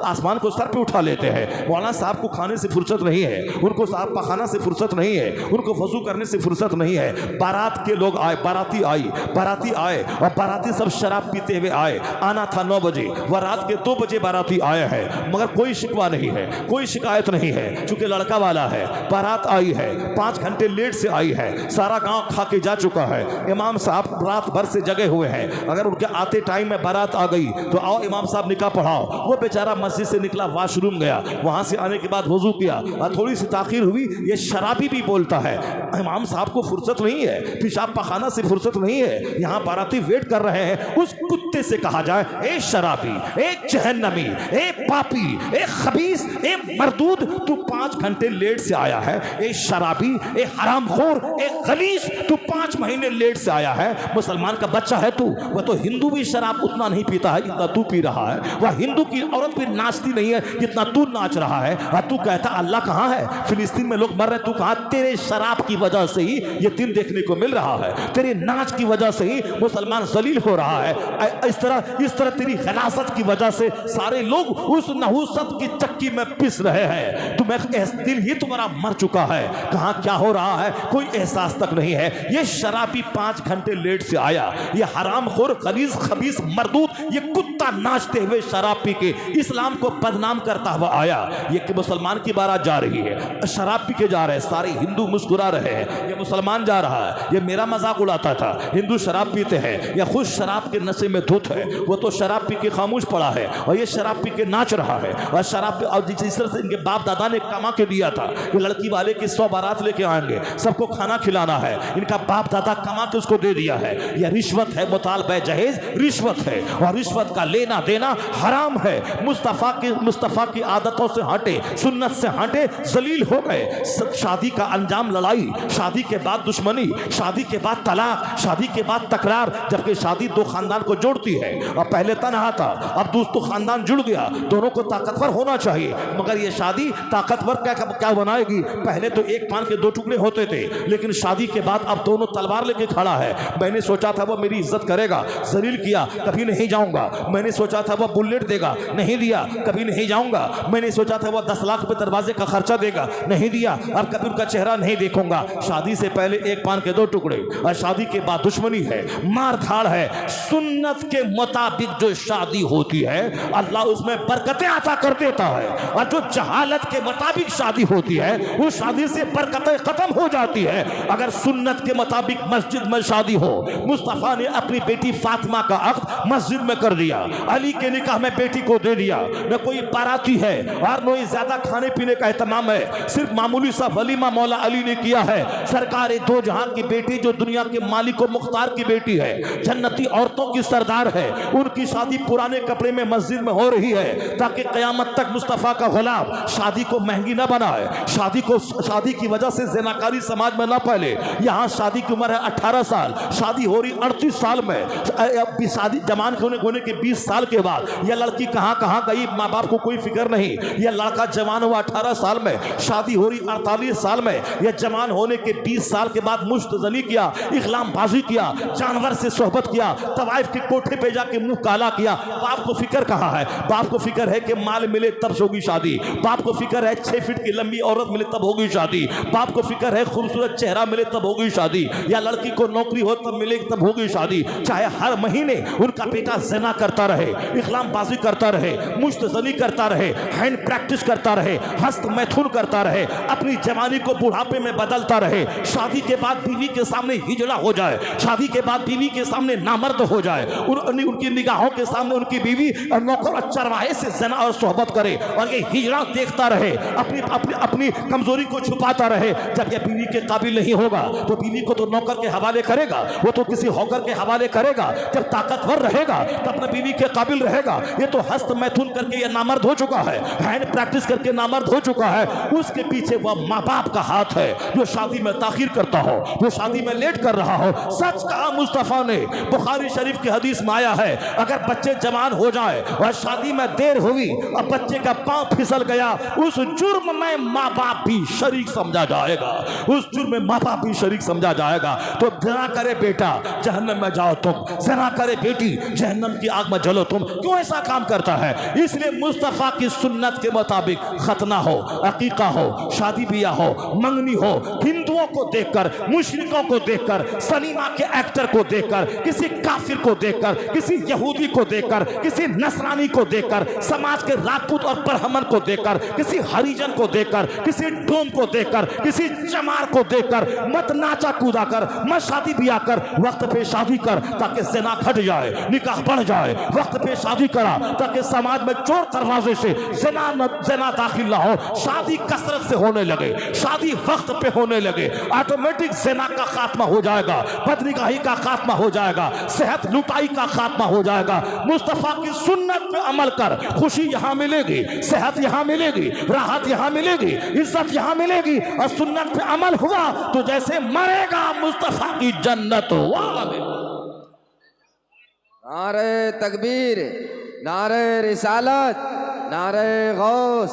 आसमान को सर पे उठा लेते हैं। मौलाना साहब को खाने से फुर्सत नहीं है, उनको साहब पखाना से फुर्सत नहीं है, उनको वजू करने से फुर्सत नहीं है। बारात के लोग आए, बाराती आए और बाराती सब शराब पीते हुए आए। आना था 9 बजे, वह रात के 2 बजे बाराती आए हैं, मगर कोई शिकवा नहीं है, कोई शिकायत नहीं है, चूंकि लड़का वाला है। बारात आई है, 5 घंटे लेट से आई है, सारा गांव खा के जा चुका है। इमाम साहब रात भर से जगे हुए हैं, अगर उनके आते टाइम में बारात आ गई तो आओ इमाम साहब निकाह पढ़ाओ। वो बेचारा मस्जिद से निकला, वॉशरूम गया, वहां से आने के बाद वजू किया और थोड़ी सी ताखीर हुई। ये शराबी भी बोलता है इमाम साहब को फुर्सत नहीं है, पेशाब पखाना से फुर्सत नहीं है, यहाँ बाराती वेट कर रहे हैं। उस कुत्ते से कहा जाए ए शराबी, ए जहन्नमी, ए पापी, ए खबीस, ए मरदूद, तू 5 घंटे लेट से आया है। ए शराबी, ए हरामखोर, ए खलीस, तू 5 महीने लेट से आया है। मुसलमान का बच्चा है तू, वह तो हिंदू भी शराब उतना नहीं पीता है जितना तू पी रहा है। वह हिंदू की औरत भी नाचती नहीं है जितना तू नाच रहा है। और तू कहता अल्लाह कहाँ है, फिलिस्तीन में लोग मर रहे, तू कहाँ? तेरे शराब की वजह से ही ये दिन देखने को मिल रहा है, तेरे नाच की वजह से ही मुसलमान जलील हो रहा है। इस तरह तेरी गलासत की वजह से सारे लोग उस नहुसत की चक्की में पिस रहे हैं। तुम्हें दिल ही तुम्हारा मर चुका है, कहाँ क्या हो रहा है कोई एहसास तक नहीं है। ये शराबी 5 घंटे लेट से आया, ये हरामखोर खलीस खबीस मरदूद, ये कुत्ता नाचते हुए शराब पी के इस्लाम को बदनाम करता हुआ आया। ये मुसलमान की बारात जा रही है, शराब पी के जा रहे हैं, सारे हिंदू मुस्कुरा रहे हैं। ये मुसलमान जा रहा है, ये मेरा मजाक उड़ाता था, हिंदू शराब पीते हैं, या खुद शराब के नशे में धुत है, वो तो शराब पी के खामोश पड़ा है और ये शराब पी के नाच रहा है। और शराब और जिस तरह से इनके बाप दादा ने कमा के दिया था कि लड़की वाले की 100 बारात लेके आएंगे, सबको खाना खिलाना है, इनका बाप दादा कमा के उसको दे दिया है। यह रिश्वत है, मुतालबा जहेज रिश्वत है और रिश्वत का लेना देना हराम है। मुस्तफ़ा की आदतों से हटे, सुन्नत से हटे, जलील हो गए। शादी का अंजाम लड़ाई, शादी के बाद दुश्मनी, शादी के बाद तलाक, शादी के बाद तकरार, जबकि शादी 2 खानदान को जोड़ती है। और पहले तनहा था, अब दोस्तों खानदान जुड़ गया, दोनों को ताकतवर होना चाहिए। मगर ये शादी ताकतवर क्या बनाएगी? पहले तो एक पान के 2 टुकड़े होते थे, लेकिन शादी के बाद अब दोनों तलवार लेके खड़ा है। मैंने सोचा था वो मेरी इज्जत करेगा, जलील किया, कभी नहीं जाऊंगा। मैंने सोचा था वो बुलेट देगा, नहीं दिया, कभी नहीं जाऊंगा। मैंने सोचा था वो 10 लाख रुपए दरवाजे का खर्चा देगा, नहीं दिया, और कभी उनका चेहरा नहीं देखूंगा। शादी से पहले एक पान के 2 टुकड़े और शादी के बाद दुश्मनी है, मार धाड़ है। सुन्नत के मुताबिक जो शादी होती है अल्लाह उसमें बरकतें अता कर देता है, और जो जहालत के मुताबिक शादी होती है वो शादी से बरकतें खत्म हो जाती है। अगर सुन्नत के मुताबिक मस्जिद में शादी हो, मुस्तफ़ा ने अपनी बेटी फातिमा का अक्द मस्जिद में कर दिया, अली के निकाह में बेटी को दे दिया। न कोई बाराती है और न ही ज्यादा खाने पीने का एहतमाम है, सिर्फ मामूली सा वलीमा मौला अली ने किया है। सरकार दो जहां की बेटी जो दुनिया के मालिक व मुख्तार की बेटी है, जन्नती औरतों की सरदार है, उनकी शादी पुराने कपड़े में मस्जिद में हो रही है ताकि कयामत तक मुस्तफा का गुलाम शादी को महंगी ना बनाए, शादी की वजह से ज़िनाकारी समाज में ना फैले। यहाँ शादी की उम्र है 18 साल, शादी हो रही 38 साल में। शादी जवान होने के 20 साल के बाद यह लड़की कहाँ गई, माँ बाप को कोई फिक्र नहीं। यह लड़का जवान हुआ 18 साल में, शादी हो रही 48 साल में। यह जवान होने के 20 साल के बाद मुश्तजनी किया, इखलामबाजी किया, जानवर से सोहबत किया, तवाइफ के कोठे पे जाके मुंह काला किया। बाप को फिक्र कहाँ है? बाप को फिक्र है कि माल मिले तब होगी शादी। बाप को फिक्र है 6 फीट की लंबी औरत मिले तब होगी शादी। बाप को फिक्र है खूबसूरत चेहरा मिले तब होगी शादी, या लड़की को नौकरी हो तब मिले तब होगी शादी। चाहे हर महीने उनका बेटा ज़िना करता रहे, इखलामबाजी करता रहे, मुश्तजनी करता रहे, हैंड प्रैक्टिस करता रहे, हस्त मैथुन करता रहे, अपनी जवानी को बुढ़ापे में बदलता रहे, शादी के बाद बीवी के सामने हिजड़ा हो जाए, शादी के बाद बीवी के सामने नामर्द हो जाए, उनकी निगाहों के सामने उनकी बीवी नौकर और चरवाहे से ज़िना और सोहबत करे और ये हिजड़ा देखता रहे, अपनी कमजोरी को छुपाता रहे। जब यह बीवी के काबिल नहीं होगा तो बीवी को तो नौकर के हवाले करेगा, वो तो किसी हौकर के हवाले करेगा। जब ताकतवर रहेगा तो अपने बीवी के काबिल रहेगा। ये तो हस्त मैथुन करके ये नामर्द हो चुका है, हैंड प्रैक्टिस करके नामर्द हो चुका है। उसके पीछे वह माँ बाप का हाथ है जो शादी में ताखीर करता हो, जो शादी में लेट कर रहा हो। सच कहा मुस्तफा ने, बुखारी शरीफ की हदीस में आया है, अगर बच्चे जवान हो जाए और शादी में देर हुई और बच्चे का पांव फिसल गया, उस जुर्म में माँ बाप भी शरीक समझा जाएगा, उस जुर्म में माँ बाप भी शरीक समझा जाएगा। तो ज़िना करे बेटा जहन्नम में जाओ तुम, ज़िना करे बेटी जहन्नम की आग में जलो तुम। क्यों ऐसा काम करता है? इसलिए मुस्तफा की सुन्नत के मुताबिक खतना हो, अकीका हो, शादी ब्याह हो, मंगनी हो, हिंदुओं को देखकर, मुशरिकों को देखकर, सिनेमा के एक्टर को देखकर, किसी काफिर को देखकर, किसी यहूदी को देखकर, किसी नसरानी को देखकर, समाज के राजपूत और ब्राह्मण को देखकर, किसी हरिजन को देखकर, किसी डोम को देखकर, किसी चमार को देखकर मत नाचा कूदा कर, मत शादी ब्याह कर। वक्त पे शादी कर ताकि ज़िना घट जाए, निकाह बढ़ जाए। वक्त पे शादी करा ताकि समाज में चोर दरवाजे से ज़िना दाखिल ना हो, शादी कसरत से होने लगे, शादी वक्त पे होने लगे, ऑटोमेटिक ज़िना का खात्मा हो जाएगा, बदनिगाही का खात्मा हो जाएगा, सेहत लुटाई का खात्मा हो जाएगा। मुस्तफा की सुन्नत पे अमल कर, खुशी यहाँ मिलेगी, सेहत यहाँ मिलेगी, राहत यहाँ मिलेगी, इज्जत यहाँ मिलेगी। और सुन्नत पे अमल हुआ तो जैसे मरेगा मुस्तफा की जन्नत हुआ। नारे तकबीर, नारे रिसालत, नारे गौस,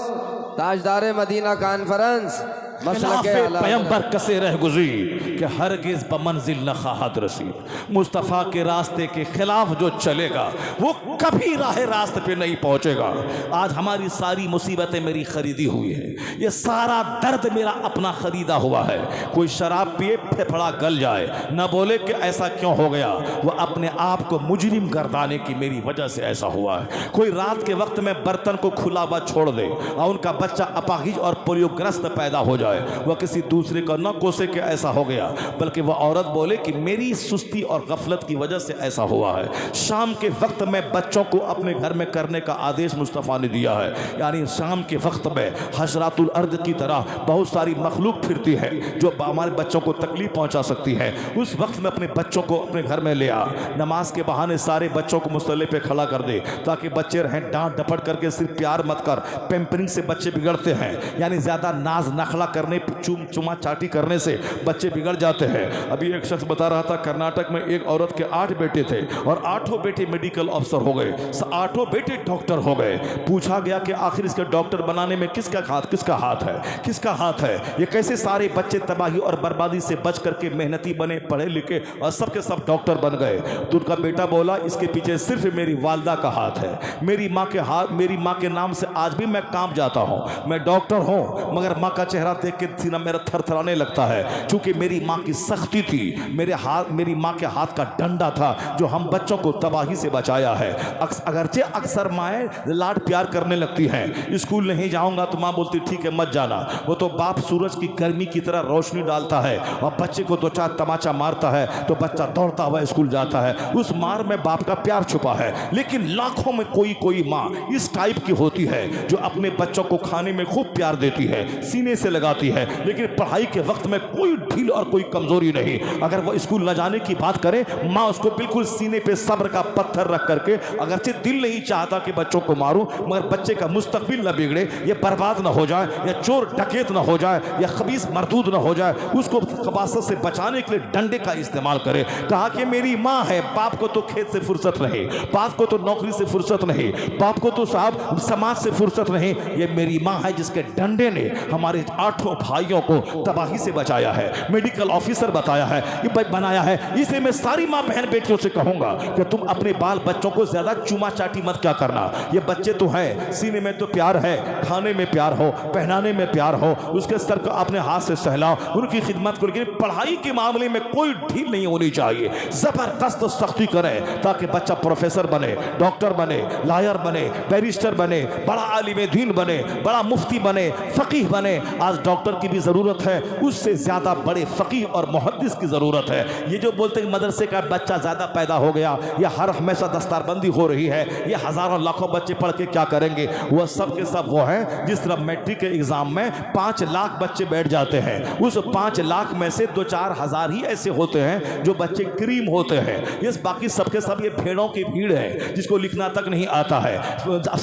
ताजदार मदीना कॉन्फ्रेंस, पैगंबर कसे रह गुज़री कि हरगिज़ बमंजिल न खाहत रसीद। मुस्तफ़ा के रास्ते के खिलाफ जो चलेगा वो कभी राह रास्ते पे नहीं पहुंचेगा। आज हमारी सारी मुसीबतें मेरी खरीदी हुई है, ये सारा दर्द मेरा अपना खरीदा हुआ है। कोई शराब पिए फेफड़ा गल जाए, न बोले कि ऐसा क्यों हो गया, वह अपने आप को मुजरिम गर्दाने की मेरी वजह से ऐसा हुआ है। कोई रात के वक्त में बर्तन को खुला हुआ छोड़ दे और उनका बच्चा अपाहिज और पोलियोग्रस्त पैदा हो जाए, वह किसी दूसरे को न कोसे के ऐसा हो गया, बल्कि वह औरत बोले कि मेरी सुस्ती और गफलत की वजह से ऐसा हुआ है। शाम के वक्त में बच्चों को अपने घर में करने का आदेश मुस्तफ़ा ने दिया है, यानी शाम के वक्त में हशरातुल अर्द की तरह बहुत सारी मखलूक फिरती है जो हमारे बच्चों को तकलीफ पहुंचा सकती है। उस वक्त में अपने बच्चों को अपने घर में ले आ, नमाज के बहाने सारे बच्चों को मुसल्ले पे खड़ा कर दे ताकि बच्चे रहें। डांट डपट करके सिर्फ प्यार मत कर, पैम्परिंग से बच्चे बिगड़ते हैं, यानी ज़्यादा नाज नखला करने, चुमा चाटी करने से बच्चे बिगड़ जाते हैं। अभी एक शख्स बता रहा था कर्नाटक में एक औरत के 8 बेटे थे और 8 बेटे मेडिकल अफसर हो गए, 8 बेटे डॉक्टर हो गए। पूछा गया कि आखिर इसके डॉक्टर बनाने में किसका हाथ है, ये कैसे सारे बच्चे तबाही और बर्बादी से बच करके मेहनती बने, पढ़े लिखे और सबके सब डॉक्टर बन गए। तो उनका बेटा बोला इसके पीछे सिर्फ मेरी वालदा का हाथ है, मेरी माँ के नाम से आज भी मैं काम जाता हूँ, मैं डॉक्टर हूँ, मगर माँ का चेहरा देख के सीना मेरा थरथराने लगता है, क्योंकि मेरी माँ की सख्ती थी, मेरी माँ के हाथ का डंडा था जो हम बच्चों को तबाही से बचाया है। अगरचे अक्सर माएँ लाड प्यार करने लगती हैं, स्कूल नहीं जाऊंगा तो माँ बोलती ठीक है मत जाना। वो तो बाप सूरज की गर्मी की तरह रोशनी डालता है और बच्चे को दो चार तमाचा मारता है तो बच्चा दौड़ता हुआ स्कूल जाता है। उस मार में बाप का प्यार छुपा है। लेकिन लाखों में कोई माँ इस टाइप की होती है जो अपने बच्चों को खाने में खूब प्यार देती है, सीने से लगाती है, लेकिन पढ़ाई के वक्त में कोई ढील और कोई कमजोरी नहीं। अगर वो स्कूल न जाने की बात करे, माँ उसको बिल्कुल सीने पे सब्र का पत्थर रख करके, अगरचे दिल नहीं चाहता कि बच्चों को मारूं, मगर बच्चे का मुस्तकबिल न बिगड़े, ये बर्बाद न हो जाए, या चोर डकैत न हो जाए, या खबीस मरदूद न हो जाए, उसको खबासत से बचाने के लिए डंडे का इस्तेमाल करे। कहा कि मेरी माँ है, बाप को तो खेत से फुर्सत नहीं, बाप को तो नौकरी से फुर्सत नहीं, बाप को तो साहब समाज से फुर्सत नहीं, ये मेरी माँ है जिसके डंडे ने हमारे 8 भाइयों को तबाही से बचाया है, मेडिकल ऑफिसर बताया है, ये बनाया है। इसलिए मैं सारी माँ बहन बेटियों से कहूंगा कि तुम अपने बाल बच्चों को ज्यादा चूमा चाटी मत क्या करना। ये बच्चे तो हैं, सीने में तो प्यार है, खाने में प्यार हो, पहनाने में प्यार हो, उसके सर को अपने हाथ से सहलाओ, उनकी खिदमत करो, लेकिन पढ़ाई के मामले में कोई ढील नहीं होनी चाहिए। जबरदस्त सख्ती करें ताकि बच्चा प्रोफेसर बने, डॉक्टर बने, लॉयर बने, बैरिस्टर बने, बड़ा आलिम दीन बने, बड़ा मुफ्ती बने, फकीह बने। आज डॉक्टर की भी जरूरत है, उससे ज्यादा बड़े फकीह और मुहद्दिस की जरूरत है। ये जो बोलते हैं मदरसे का बच्चा ज्यादा पैदा हो गया, या हर हमेशा दस्तारबंदी हो रही है, ये हजारों लाखों बच्चे पढ़ के क्या करेंगे, वह सब के सब वो हैं जिस तरह मैट्रिक के एग्जाम में 5 लाख बच्चे बैठ जाते हैं, उस 5 लाख में से 2-4 हजार ही ऐसे होते हैं जो बच्चे क्रीम होते हैं। ये बाकी सबके सब ये भेड़ों की भीड़ है जिसको लिखना तक नहीं आता है।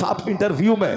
आप इंटरव्यू में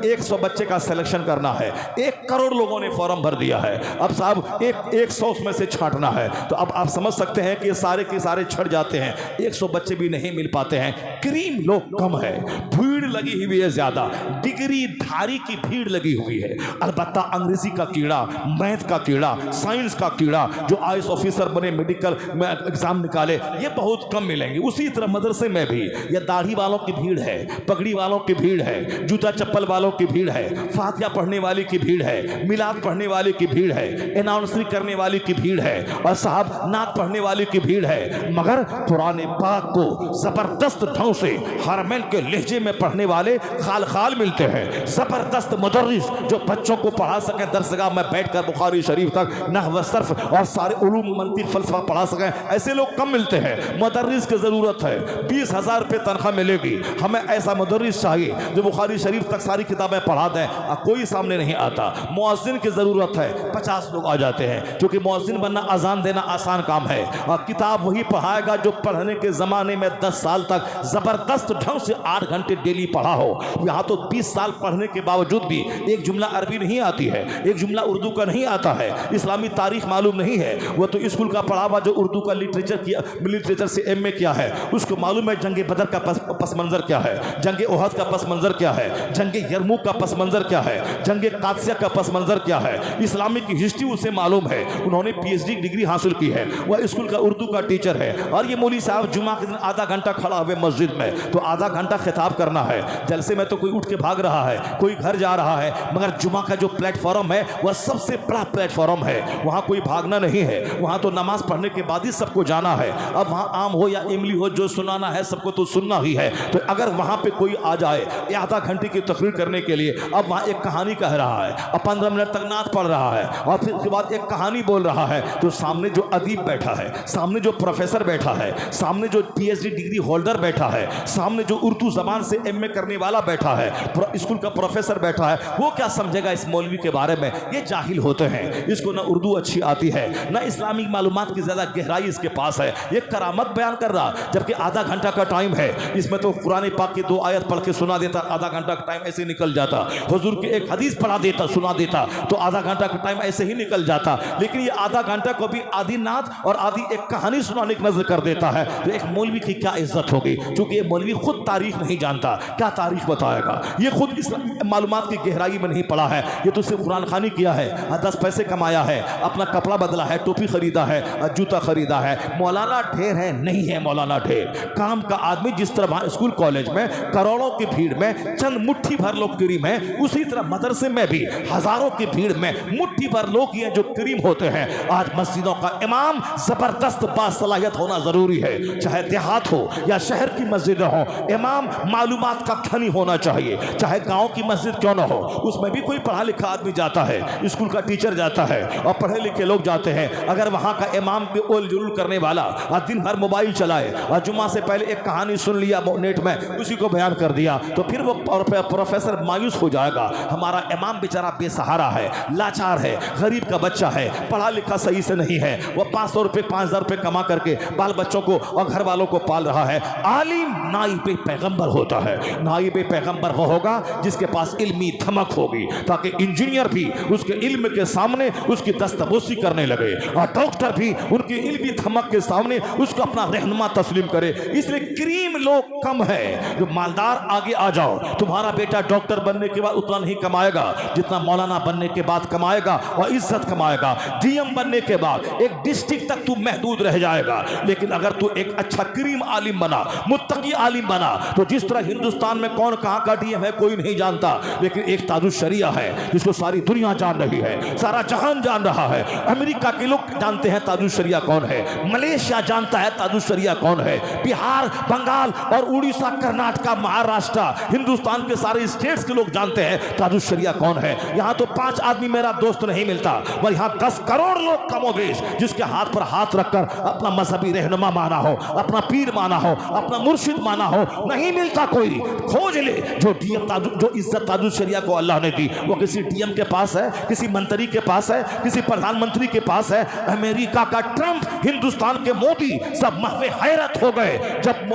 100 बच्चे का सिलेक्शन करना है, 1 करोड़ लोगों ने फॉर्म भर दिया है, अब साहब 100 में से छांटना है, तो अब आप समझ सकते हैं कि ये सारे के सारे छट जाते हैं, 100 बच्चे भी नहीं मिल पाते हैं। क्रीम लोग कम है, भीड़ लगी हुई है ज्यादा, डिग्री धारी की भीड़ लगी हुई है। अलबत्ता अंग्रेजी का कीड़ा, मैथ का कीड़ा, साइंस का कीड़ा, जो आईएएस ऑफिसर बने, मेडिकल में एग्जाम निकाले, ये बहुत कम मिलेंगे। उसी तरह मदरसे में भी ये दाढ़ी वालों की भीड़ है, पगड़ी वालों की भीड़ है, जूता चप्पल वालों की भीड़ है, फातिहा पढ़ने वाले की भीड़ है, मिलाद पढ़ने वाले की भीड़ है, अनाउंसरी करने वाले की भीड़ है, और साहब नात पढ़ने वाले की भीड़ है। मगर कुरान पाक को जबरदस्त ढंग से हरमैन के लहजे में पढ़ने वाले खाल खाल मिलते हैं, जबरदस्त मुदर्रिस जो बच्चों को पढ़ा सके, दरसगाह में बैठकर बुखारी शरीफ तक नहव सर्फ और सारे उलूम मंतिक फलसफा पढ़ा सकें, ऐसे लोग कम मिलते हैं। मुदर्रिस की जरूरत है, 20,000 रुपये तनख्वाह मिलेगी, हमें ऐसा मुदर्रिस चाहिए जो बुखारी शरीफ तक सारी किताबें पढ़ा दें, कोई सामने नहीं आता। मुअज्जिन की जरूरत है, 50 लोग आ जाते हैं, क्योंकि मुअज्जिन बनना, अजान देना आसान काम है, और किताब वही पढ़ाएगा जो पढ़ने के जमाने में 10 साल तक जबरदस्त ढंग से 8 घंटे डेली पढ़ा हो। यहाँ तो 20 साल पढ़ने के बावजूद भी एक जुमला अरबी नहीं आती है, एक जुमला उर्दू का नहीं आता है, इस्लामी तारीख मालूम नहीं है, वो तो स्कूल का पढ़ा हुआ जो उर्दू का लिटरेचर से MA किया है उसको मालूम है जंग बदर का पस मंजर क्या है, जंग ओहद का पस मंजर क्या है, जंग यरमुक का पस मंजर क्या है, जंग कादसिया का पस मंजर क्या है, इस्लामिक की हिस्ट्री उसे मालूम है, उन्होंने PhD डिग्री हासिल की है, वह स्कूल का उर्दू का टीचर है। और ये मौलवी साहब जुमा के दिन आधा घंटा खड़ा हुए मस्जिद में, तो आधा घंटा खिताब करना है, जलसे में तो कोई उठ के भाग रहा है, कोई घर जा रहा है, मगर जुमा का जो प्लेटफॉर्म है वह सबसे बड़ा प्लेटफॉर्म है, वहाँ कोई भागना नहीं है, वहाँ तो नमाज पढ़ने के बाद ही सबको जाना है। अब वहाँ आम हो या इमली हो, जो सुनाना है सबको तो सुनना ही है। तो अगर वहाँ पे कोई आ जाए आधा घंटे की तकरीर करने के लिए, अब वहाँ एक कहानी कह रहा है, अब 15 मिनट तक नात पढ़ रहा है, और फिर उसके बाद एक कहानी बोल रहा है, तो सामने जो अदीब बैठा है, सामने जो प्रोफेसर बैठा है, सामने जो PhD डिग्री होल्डर बैठा है, सामने जो उर्दू जबान से MA करने वाला बैठा है, स्कूल का प्रोफेसर बैठा है, वो क्या समझेगा इस मौलवी के बारे में? ये जाहिल होते हैं, इसको ना उर्दू अच्छी आती है, ना इस्लामिक मालूमात की ज्यादा गहराई इसके पास है, ये करामत बयान कर रहा, जबकि आधा घंटा का टाइम है, इसमें तो कुरान पाक की 2 आयत पढ़ के सुना देता, आधा घंटा का टाइम ऐसे निकल जाता, हुजूर की एक हदीस पढ़ा देता, सुना देता, तो आधा घंटा का टाइम ऐसे ही निकल जाता। लेकिन ये आधा घंटा को भी आधी नात और आधी एक कहानी सुनाने की नजर कर देता है, तो एक मौलवी की क्या इज्जत होगी, क्योंकि ये मौलवी खुद तारीख नहीं जानता क्या तारीख बताएगा? ये खुद इस मालूमात की गहराई में नहीं पड़ा है, ये तो सिर्फ कुरान खानी किया है, 10 पैसे कमाया है, अपना कपड़ा बदला है, टोपी खरीदा है, जूता खरीदा है। मौलाना ढेर है? नहीं है मौलाना ढेर। काम का आदमी जिस तरह स्कूल कॉलेज में करोड़ों की भीड़ में चंद मुट्ठी भर लोग करीम हैं, उसी तरह मदरसे में भी हजारों की भीड़ में मुट्ठी भर लोग ये जो करीम होते हैं। आज मस्जिदों का इमाम जबरदस्त बासलाहियत होना जरूरी है, चाहे देहात हो या शहर की मस्जिद हो। इमाम मालूमात का धनी होना चाहिए, चाहे गांव की मस्जिद क्यों ना हो, उसमें भी कोई पढ़ा लिखा आदमी जाता है, स्कूल का टीचर जाता है और पढ़े लिखे लोग जाते हैं। अगर वहां का इमाम भी उल जुलूल करने वाला और दिन भर मोबाइल चलाए और जुम्मा से पहले एक कहानी सुन लिया नेट में, उसी को बयान कर दिया, तो फिर वो प्रोफेसर मायूस हो जाएगा। हमारा इमाम बेचारा बेसहारा है, लाचार है, गरीब का बच्चा है, पढ़ा लिखा सही से नहीं है, वो 500 रुपये 5000 रुपये कमा करके बाल बच्चों को और घर वालों को पाल रहा है। आलिम नाइब पैगंबर होता है। नाइब पैगंबर वो होगा जिसके पास इल्मी धमक होगी, ताकि इंजीनियर भी उसके इल्म के सामने उसकी दस्तबोसी करने लगे और डॉक्टर भी उनकी इल्मी धमक के सामने उसको अपना रहनुमा तस्लीम करे। इसलिए करीम लोग कम है। जो मालदार आगे आ जाओ, तुम्हारा बेटा डॉक्टर बनने के बाद उतना नहीं कमाएगा जितना मौलाना बनने के बाद कमाएगा और इज्जत कमाएगा। डीएम बनने के बाद एक डिस्ट्रिक्ट तक तू महदूद रह जाएगा, लेकिन अगर तू एक अच्छा करीम आलिम बना, मुत्तकी आलिम बना, तो जिस तरह हिंदुस्तान में कौन कहां का डीएम है कोई नहीं जानता, लेकिन एक ताजुश शरिया है जिसको सारी दुनिया जान रही है, सारा जहान जान रहा है। अमेरिका के लोग जानते हैं ताजुश शरिया कौन है, मलेशिया जानता है ताजुश शरिया कौन है, बिहार, बंगाल और उड़ीसा, कर्नाटक, महाराष्ट्र, हिंदुस्तान के सारे स्टेट्स के लोग जानते हैं ताजुश शरिया कौन है। यहां तो 5 आदमी मेरा दोस्त नहीं मिलता, और यहां 10 करोड़ लोग कमोबेश जिसके हाथ पर हाथ रखकर अपना मजहबी रहनुमा माना हो, अपना पीर माना हो, अपना मुर्शिद माना हो, नहीं मिलता कोई। खोज ले जो डीएम जो इज्जत ताजुश शरिया को अल्लाह ने दी, वो किसी डीएम के पास है, किसी मंत्री के पास है, किसी प्रधानमंत्री के पास है। अमेरिका का ट्रंप, हिंदुस्तान के मोदी सब महवे हैरत हो गए जब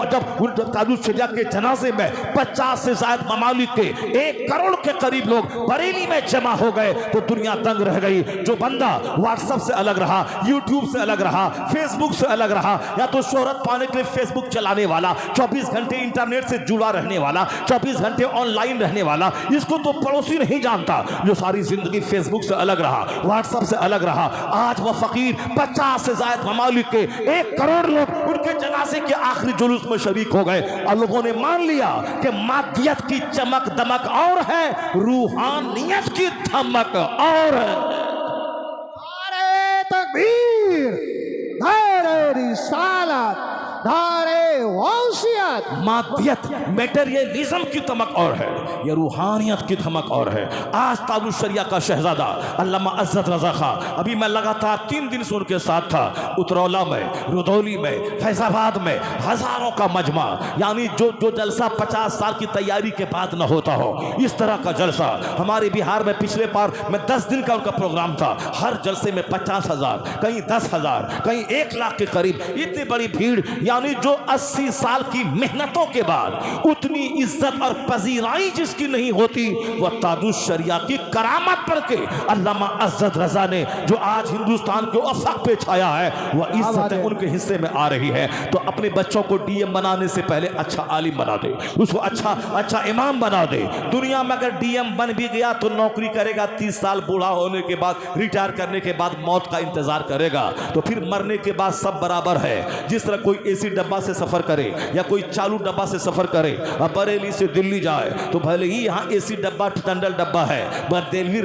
ताजुश शरिया के जनाजे में 50 से ज्यादा ममालिक के 1 करोड़ के करीब लोग बरेली में जमा हो गए, तो दुनिया दंग रह गई। जो बंदा व्हाट्सएप से अलग रहा, यूट्यूब से अलग रहा, फेसबुक से अलग रहा, या तो शोहरत पाने के लिए फेसबुक चलाने वाला, 24 घंटे इंटरनेट से जुड़ा रहने वाला, 24 घंटे ऑनलाइन रहने वाला, इसको तो पड़ोसी नहीं जानता। जो सारी जिंदगी फेसबुक से अलग रहा, व्हाट्सएप से अलग रहा, आज वह फकीर 50 से ज्यादा ममालिक के 1 करोड़ लोग उनके जनाजे के आखिरी जुलूस में शरीक हो गए, और लोगों ने मान लिया कि मादियत की चमक दमक और है, रूहानियत की धमक और है। नारे तकबीर, नारे रिसालत, नारे गौसियत। मादियत मेटेरियलिज्म की धमक और है, ये रूहानियत की धमक और है। आज ताजुश शरिया का शहजादा अल्लामा अज़्ज़त रज़ा खां, अभी मैं लगातार 3 दिन से उनके साथ था, उतरौला में, रुदौली में, फैजाबाद में, हजारों का मजमा, यानी जो जलसा 50 साल की तैयारी के बाद न होता हो, इस तरह का जलसा हमारे बिहार में पिछले बार में 10 दिन का उनका प्रोग्राम था। हर जलसे में 50,000, कहीं 10,000, कहीं 1 लाख के करीब, इतनी बड़ी भीड़, यानी जो 80 साल की मेहनतों के बाद उतनी इज्जत और पजीराई जिसकी नहीं होती, वह ताजुश शरिया की करामत पर के अल्लामा अज़्ज़त रज़ा ने जो आज हिंदुस्तान के अफक पे छाया है, वह इज्जत उनके हिस्से में आ रही है। तो अपने बच्चों को डीएम बनाने से पहले अच्छा आलिम बना दे, उसको अच्छा इमाम बना दे। दुनिया में अगर डीएम बन भी गया तो नौकरी करेगा, 30 साल बूढ़ा होने के बाद, रिटायर करने के बाद मौत का इंतजार करेगा, तो फिर मरने के बाद सब बराबर है। जिस तरह कोई एसी डब्बा से सफर करे या कोई चालू डब्बा से सफर करे, अब बरेली से दिल्ली जाए तो भले ही यहाँ एसी डब्बा जनरल डब्बा है, पर दिल्ली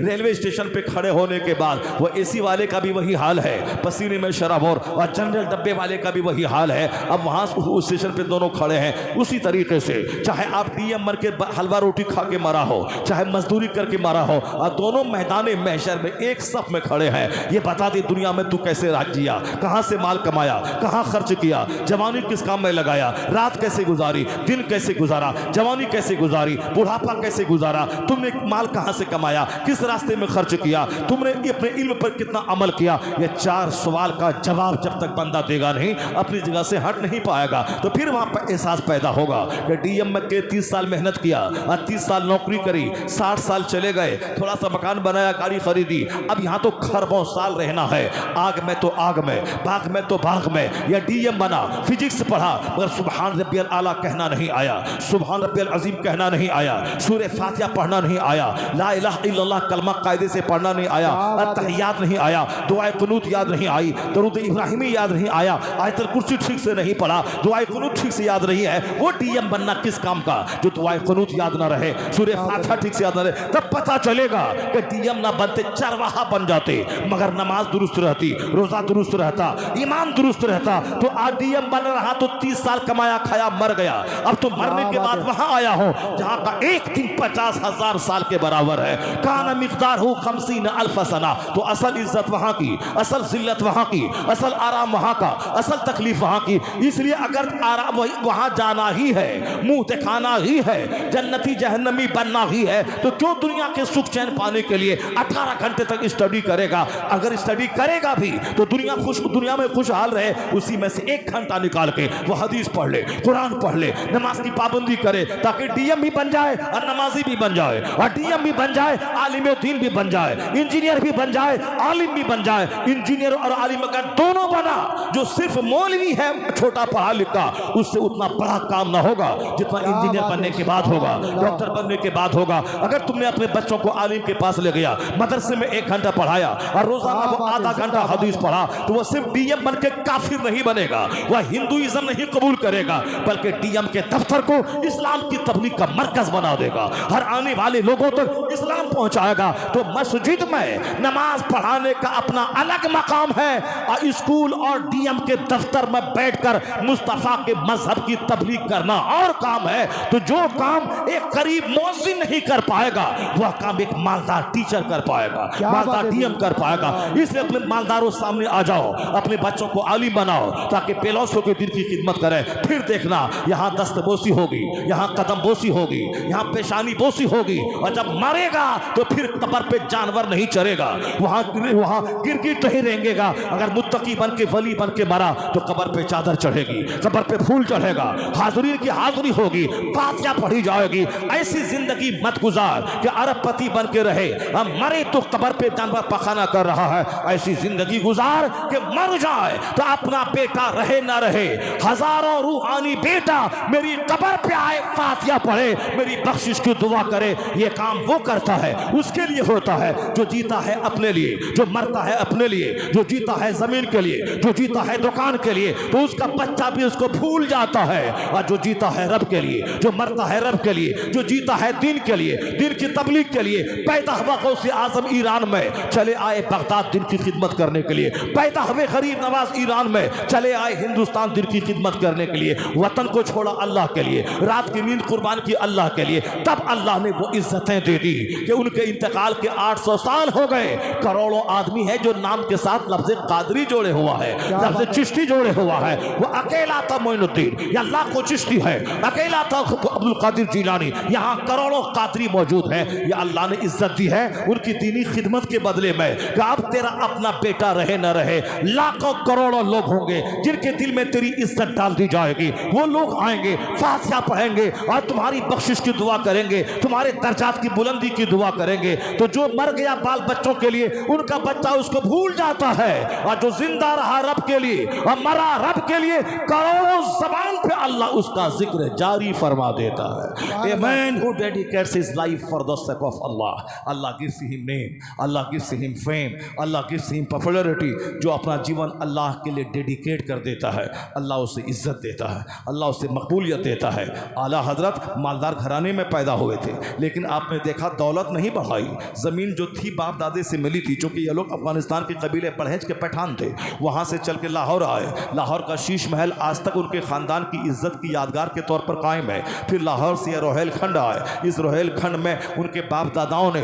रेलवे स्टेशन पे खड़े होने के बाद वो एसी वाले का भी वही हाल है, पसीने में शराबोर, और जनरल डब्बे वाले का भी वही हाल है। अब वहाँ उस स्टेशन पे दोनों खड़े हैं। उसी तरीके से चाहे आप डीएम बन के हलवा रोटी खा के मरा हो, चाहे मजदूरी करके मरा हो, और दोनों मैदान महशर में एक सफ में खड़े हैं। ये बता दे दुनिया में तू कैसे राज जिया, कहाँ से माल कमाया, कहाँ खर्च किया, जवानी किस काम में लगाया, रात कैसे गुजारी, दिन कैसे गुजारा, जवानी कैसे गुजारी, बुढ़ापा कैसे गुजारा, तुमने माल कहाँ से कमाया, किस रास्ते में खर्च किया, तुमने अपने इल्म पर कितना अमल किया। ये 4 सवाल का जवाब जब तक बंदा देगा नहीं, अपनी जगह से हट नहीं पाएगा, तो फिर वहाँ पर एहसास पैदा होगा कि डीएम में के 30 साल मेहनत किया और 30 साल नौकरी करी, 60 साल चले गए, थोड़ा सा मकान बनाया, गाड़ी खरीदी, अब यहाँ तो खरबों साल रहना है, आग में तो आग में, बाग में तो बाग में। या डीएम बना, फिजिक्स पढ़ा, मगर सुभान रब्बियल आला कहना नहीं आया, सुभान रब्बियल अजीम कहना नहीं आया, सूरह फातिहा पढ़ना नहीं आया, ला इलाहा इल्लल्लाह कलमा कायदे से पढ़ना नहीं आया, तहियात नहीं आया, दुआए कुनूत याद नहीं आई, दरूद इब्राहिमी याद नहीं आया, आयतुल कुर्सी ठीक से नहीं पढ़ा, दुआए कुनूत ठीक से याद नहीं है, वो डीएम बनना किस काम का जो दुआए कुनूत याद ना रहे, सूरह फातिहा ठीक से याद ना रहे। तब पता चलेगा कि डीएम ना बनते चरवाहा बन जाते, मगर नमाज दुरुस्त रहती, रोजा दुरुस्त रहता, ईमान दुरुस्त रहता। तो आज डीएम बन रहा तो 30 साल कमाया खाया मर गया, अब तो मरने के बाद वहां आया हो जहां का एक दिन 50,000 साल के बराबर है। काना मिक़दार हो 50 अल्फ सना। तो असल इज्जत वहां की, असल जिल्लत वहां की, असल आराम वहां का, असल तकलीफ वहां की। इसलिए अगर आराम वहां जाना ही है, मुंह दिखाना ही है, जन्नती जहन्नमी बनना ही है, तो क्यों दुनिया के सुख चैन पाने के लिए 18 घंटे तक स्टडी करेगा? अगर स्टडी करेगा भी तो दुनिया में खुशहाल रहे, उसी में से 1 घंटा निकाल के वो हदीस पढ़ ले, कुरान पढ़ ले, नमाज की पाबंदी करे, ताकि डीएम भी बन जाए और नमाजी भी बन जाए, और डीएम भी बन जाए, आलिम दीन भी बन जाए, इंजीनियर भी बन जाए, आलिम भी बन जाए। इंजीनियर और आलिम अगर दोनों बना, जो सिर्फ मौलवी है छोटा पढ़ा लिखा, उससे उतना बड़ा काम ना होगा जितना इंजीनियर बनने के बाद होगा, डॉक्टर बनने के बाद होगा। अगर तुमने अपने बच्चों को आलिम के पास ले गया, मदरसे में 1 घंटा पढ़ाया और रोजाना वो आधा घंटा हदीस पढ़ा, तो वो सिर्फ डीएम बन के काफिर नहीं बनेगा, वह हिंदुइज्म नहीं कबूल करेगा, बल्कि डीएम के दफ्तर को इस्लाम की तबलीग का मरकज बना देगा, हर आने वाले लोगों तक इस्लाम पहुंचाएगा। तो मस्जिद में नमाज पढ़ाने का अपना अलग मकाम है, और स्कूल और डीएम के दफ्तर में बैठकर मुस्तफा के मजहब की तबलीग करना और काम है। तो जो काम एक गरीब मौज़िन नहीं कर पाएगा, वह काम एक मालदार टीचर कर पाएगा, मालदार डीएम कर पाएगा। इसलिए अपने मालदारों सामने आ जाओ, अपने बच्चों को आलिम बनाओ, ताकि पेलौसों के दिन की खिदमत करें। फिर देखना यहाँ दस्तबोसी होगी, यहाँ कदम बोसी होगी, यहाँ पेशानी बोसी होगी, और जब मरेगा तो फिर कब्र पे जानवर नहीं चरेगा, वहाँ गिरगिट नहीं रेंगेगा। अगर मुत्तकी बन के वली बन के मरा तो कब्र पे चादर चढ़ेगी, कब्र पे फूल चढ़ेगा, हाज़रीन की हाज़री होगी, फातिहा पढ़ी जाएगी। ऐसी जिंदगी मत गुजार कि अरबपति बन के रहे, हम मरे तो कब्र पे जानवर पखाना कर रहा है। ऐसी जिंदगी गुजार कि मर जाए तो अपना बेटा रहे ना रहे, हजारों रूहानी बेटा मेरी कब्र पे आए, फातिहा पढ़े, मेरी बख्शिश की दुआ करे। ये काम वो करता है, उसके लिए होता है जो जीता है अपने लिए, जो मरता है अपने लिए, जो जीता है जमीन के लिए, जो जीता है दुकान के लिए, तो उसका बच्चा भी उसको भूल जाता है। और जो जीता है रब के लिए, जो मरता है रब के लिए, जो जीता है दीन के लिए, दीन की तबलीग के लिए, पैदा हुआ गौसे आजम ईरान में, चले आए बगदाद दिन की खिदमत करने के लिए, पैदा हुए गरीब नवाज ईरान में, चले आए हिंदुस्तान दिन की खिदमत करने के लिए, वतन को छोड़ा अल्लाह के लिए, रात की नींद कुर्बान की अल्लाह के लिए। तब अल्लाह ने वो इज्जतें दे दी कि उनके इंतकाल के 800 साल हो गए। करोड़ों आदमी है जो नाम के साथ लफ्ज़ कादरी जोड़े हुआ है, लफ्ज़ चिश्ती जोड़े हुआ है। वो अकेला था मोइनुद्दीन, या लाखों चिश्ती है, अकेला था अब्दुल कादिर जिलानी, यहाँ करोड़ों कादरी मौजूद है। ये अल्लाह ने इज्जत दी है उनकी दीनी खिदमत के बदले में। कि अब तेरा अपना बेटा रहे न रहे, लाखों करोड़ों लोग होंगे जिनके दिल में तेरी इज्जत डाल दी जाएगी। वो लोग आएंगे, फातिहा पढ़ेंगे और तुम्हारी बख्शिश की दुआ करेंगे, तुम्हारे दर्जात की बुलंदी की दुआ करेंगे। तो जो मर गया बाल बच्चों के लिए, उनका बच्चा उसको भूल जाता है, और जो जिंदा रहा रब के लिए और मरा रब के लिए, करोड़ों ज़बान पे अल्लाह उसका जिक्र जारी फरमा देता है। A man who dedicates his life for the sake of Allah, Allah gives him name, Allah gives him fame, Allah gives him popularity। जो अपना जीवन अल्लाह के लिए डेडिकेट कर देता है, अल्लाह उसे इज्जत देता है, अल्लाह उसे मकबूलियत देता है। आला हजरत मालदार घराने में पैदा हुए थे, लेकिन आपने देखा दौलत नहीं बढ़ाई। ज़मीन जो थी बाप दादे से मिली थी, चूँकि ये लोग अफगानिस्तान के कबीले परहेज के पठान थे, वहाँ से चल के लाहौर आए। लाहौर का शीश महल आज तक उनके ख़ानदान की इज्जत की यादगार के तौर पर कायम है। फिर लाहौर से रोहेल खंड आए। इस रोहेल खंड में उनके बाप दादाओं ने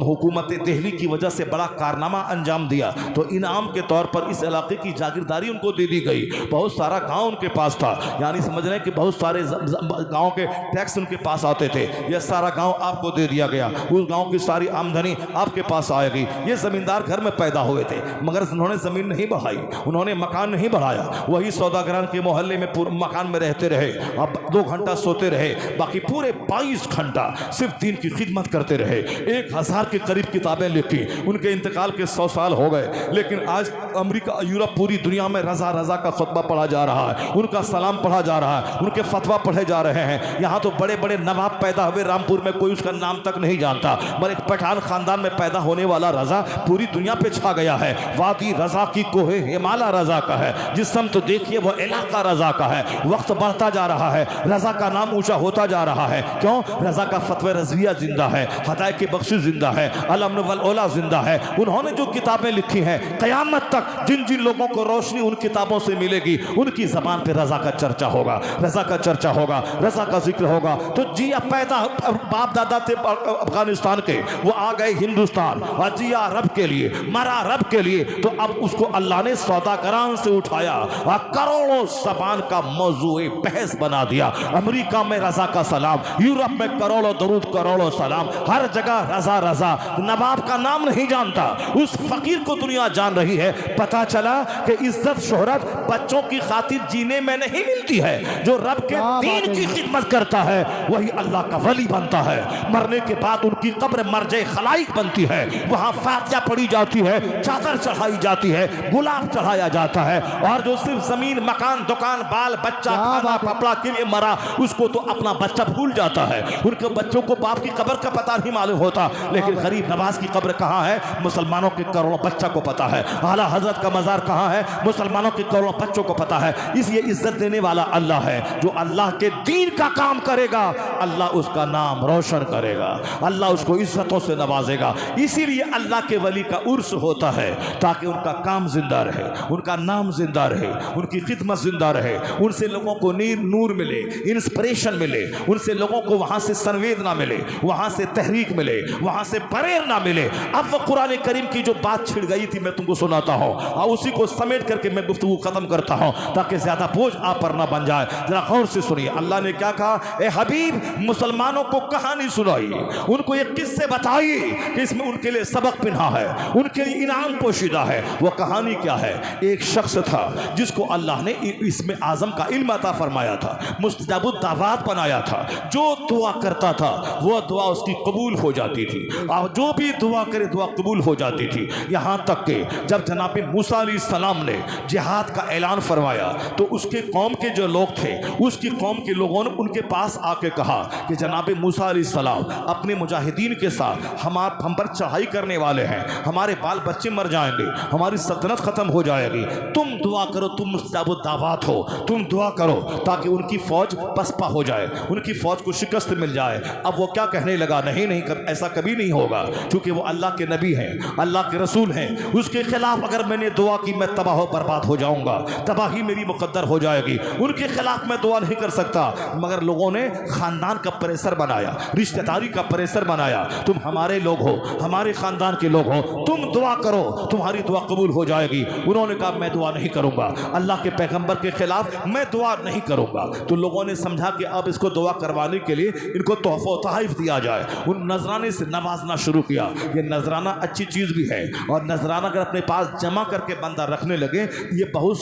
हुकूमत दिल्ली की वजह से बड़ा कारनामा अंजाम दिया, तो इनाम के तौर पर इस इलाके की जागीरदारी उनको दे दी गई। बहुत सारा गांव उनके पास था, यानी समझ रहे हैं कि बहुत सारे गांव के टैक्स उनके पास आते थे। यह सारा गांव आपको दे दिया गया, उस गांव की सारी आमदनी आपके पास आएगी। ये ज़मींदार घर में पैदा हुए थे, मगर उन्होंने ज़मीन नहीं बढ़ाई, उन्होंने मकान नहीं बढ़ाया, वही सौदागरान के मोहल्ले में पूरे मकान में रहते रहे। अब 2 घंटा सोते रहे, बाकी पूरे 22 घंटा सिर्फ दीन की खिदमत करते रहे। 1000 के करीब किताबें लिखी। उनके इंतकाल के 100 साल हो गए, लेकिन आज अमेरिका, यूरोप, पूरी दुनिया में रजा रजा का खुतबा पढ़ा जा रहा है, उनका सलाम पढ़ा जा रहा है, उनके फतवा पढ़े जा रहे हैं। यहाँ तो बड़े बड़े नवाब पैदा हुए, रामपुर में कोई उसका नाम तक नहीं जानता, मगर एक पठान खानदान में पैदा होने वाला रजा पूरी दुनिया पे छा गया है। वादी रजा की कोहे हिमालय रजा का है, जिस सम तो देखिए वो इलाका रजा का है। वक्त बढ़ता जा रहा है, रजा का नाम ऊंचा होता जा रहा है। क्यों? रजा का फतवा रजविया जिंदा है, हदायत की बख्शिश जिंदा है, अल-अम्न वल औला जिंदा है। उन्होंने जो किताबें लिखी हैं, क़यामत तक जिन जिन लोगों को रोशनी उन किताबों से मिलेगी, उनकी जबान पे रजा का चर्चा होगा, रजा का चर्चा होगा, रजा का जिक्र होगा। तो जिया पैदा बाप दादा थे अफगानिस्तान के, वो आ गए हिंदुस्तान और जिया रब के लिए, मरा रब के लिए। तो अब उसको अल्लाह ने सौदागरान से उठाया और करोड़ों ज़बान का मौजूए बहस बना दिया। अमेरिका में रजा का सलाम, यूरोप में करोड़ों दरूद, करोड़ों सलाम, हर जगह रजा रजा। नवाब का नाम नहीं जानता, उस फकीर को दुनिया जान रही है। पता चला कि इज्जत शोहरत बच्चों की खातिर जीने में नहीं मिलती है। जो रब के दीन की खिदमत करता है वही अल्लाह का वली बनता है। मरने के बाद उनकी कब्र मर्जे खलाइक बनती है, वहां फातिहा पढ़ी जाती है, चादर चढ़ाई जाती है, गुलाब चढ़ाया जाता है। और जो सिर्फ जमीन, मकान, दुकान, बाल बच्चा, खाना कपड़ा के लिए मरा, उसको तो अपना बच्चा भूल जाता है। उनके बच्चों को बाप की कब्र का पता नहीं मालूम होता, लेकिन गरीब नवाज की कब्र कहाँ है मुसलमानों के करोड़ों बच्चा को पता है। आला हजरत का मजार कहाँ है मुसलमानों के करोड़ों बच्चों को पता है। इसलिए इज्जत देने वाला अल्लाह है। जो अल्लाह के दीन का काम करेगा, अल्लाह उसका नाम रोशन करेगा, अल्लाह उसको इज्जतों से नवाजेगा। इसीलिए अल्लाह के वली का उर्स होता है, ताकि उनका काम जिंदा रहे, उनका नाम जिंदा रहे, उनकी खिदमत जिंदा रहे, उनसे लोगों को नूर मिले, इंस्पिरेशन मिले, उनसे लोगों को वहां से संवेदना मिले, वहां से तहरीक मिले, वहां से प्रेरणा मिले। अब वो कुरान करीम की जो बात छिड़ गई थी मैं तुमको सुनाता हूं, और उसी को समेट करके मैं गुफ्तगू खत्म करता हूं, ताकि ज्यादा बोझ आप पर ना बन जाए। जरा गौर से सुनिए, अल्लाह ने क्या कहा? ए हबीब, मुसलमानों को कहानी सुनाई, उनको ये किस्से बताइए कि इसमें उनके लिए सबक पिन्हा है, उनके लिए इनाम पोशीदा है। वो कहानी क्या है? एक शख्स था जिसको अल्लाह ने इसमें आजम का इल्म अता फरमाया था, मुस्तजाबुद दावात बनाया था। जो दुआ करता था वो दुआ उसकी कबूल हो जाती थी, और जो भी दुआ करे दुआ कबूल हो जाती थी। यहाँ तक कि जब जनाब मूसा अलैहिस्सलाम ने जिहाद का ऐलान फरमाया, तो उसके कौम के जो लोग थे, उसकी कौम के लोगों ने उनके पास आके कहा कि जनाब मूसा अलैहिस्सलाम अपने मुजाहिदीन के साथ हम पर चढ़ाई करने वाले हैं, हमारे बाल बच्चे मर जाएंगे, हमारी सल्तनत खत्म हो जाएगी। तुम दुआ करो, तुम मुस्तजाबुद दावात हो, तुम दुआ करो ताकि उनकी फौज पसपा हो जाए, उनकी फौज को शिकस्त मिल जाए। अब वो क्या कहने लगा? नहीं नहीं, ऐसा कभी नहीं होगा, क्योंकि वो अल्लाह के नबी हैं, अल्लाह के रसूल हैं। उसके खिलाफ अगर मैंने दुआ की मैं तबाह बर्बाद हो जाऊंगा, तबाही मेरी मुकद्दर हो जाएगी। उनके खिलाफ मैं दुआ नहीं कर सकता। मगर लोगों ने खानदान का प्रेशर बनाया, रिश्तेदारी का प्रेशर बनाया, तुम हमारे लोग हो, हमारे खानदान के लोग हो, तुम दुआ करो, तुम्हारी दुआ कबूल हो जाएगी। उन्होंने कहा मैं दुआ नहीं करूंगा, अल्लाह के पैगंबर के खिलाफ मैं दुआ नहीं करूंगा। तो लोगों ने समझा कि अब इसको दुआ करवाने के लिए इनको तोहफा तोहफ़ दिया जाए। उन नजराने से नवाजना शुरू किया। ये नजराना अच्छी चीज़ भी है, और नजराना अगर अपने पास जमा करके बंदा रखने लगे, ये बहुत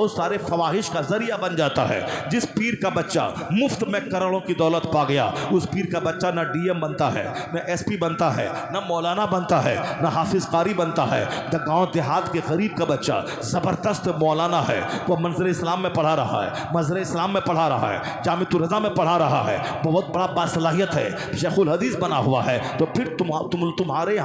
सारे फवाहिश का जरिया बन जाता है। जिस पीर का बच्चा मुफ्त में करोड़ों की दौलत पा गया, उस पीर का बच्चा ना डीएम बनता है, ना एसपी बनता है, ना मौलाना बनता है, ना हाफिज कारी बनता है। गांव देहात के गरीब का बच्चा ज़बरदस्त मौलाना है, वो मंजर इस्लाम में पढ़ा रहा है, मंजर इस्लाम में पढ़ा रहा है, जामिअतुर रज़ा में पढ़ा रहा है, बहुत बड़ा बासलाहियत है, शेखुल हदीस बना हुआ है। तो फिर तुम्हारे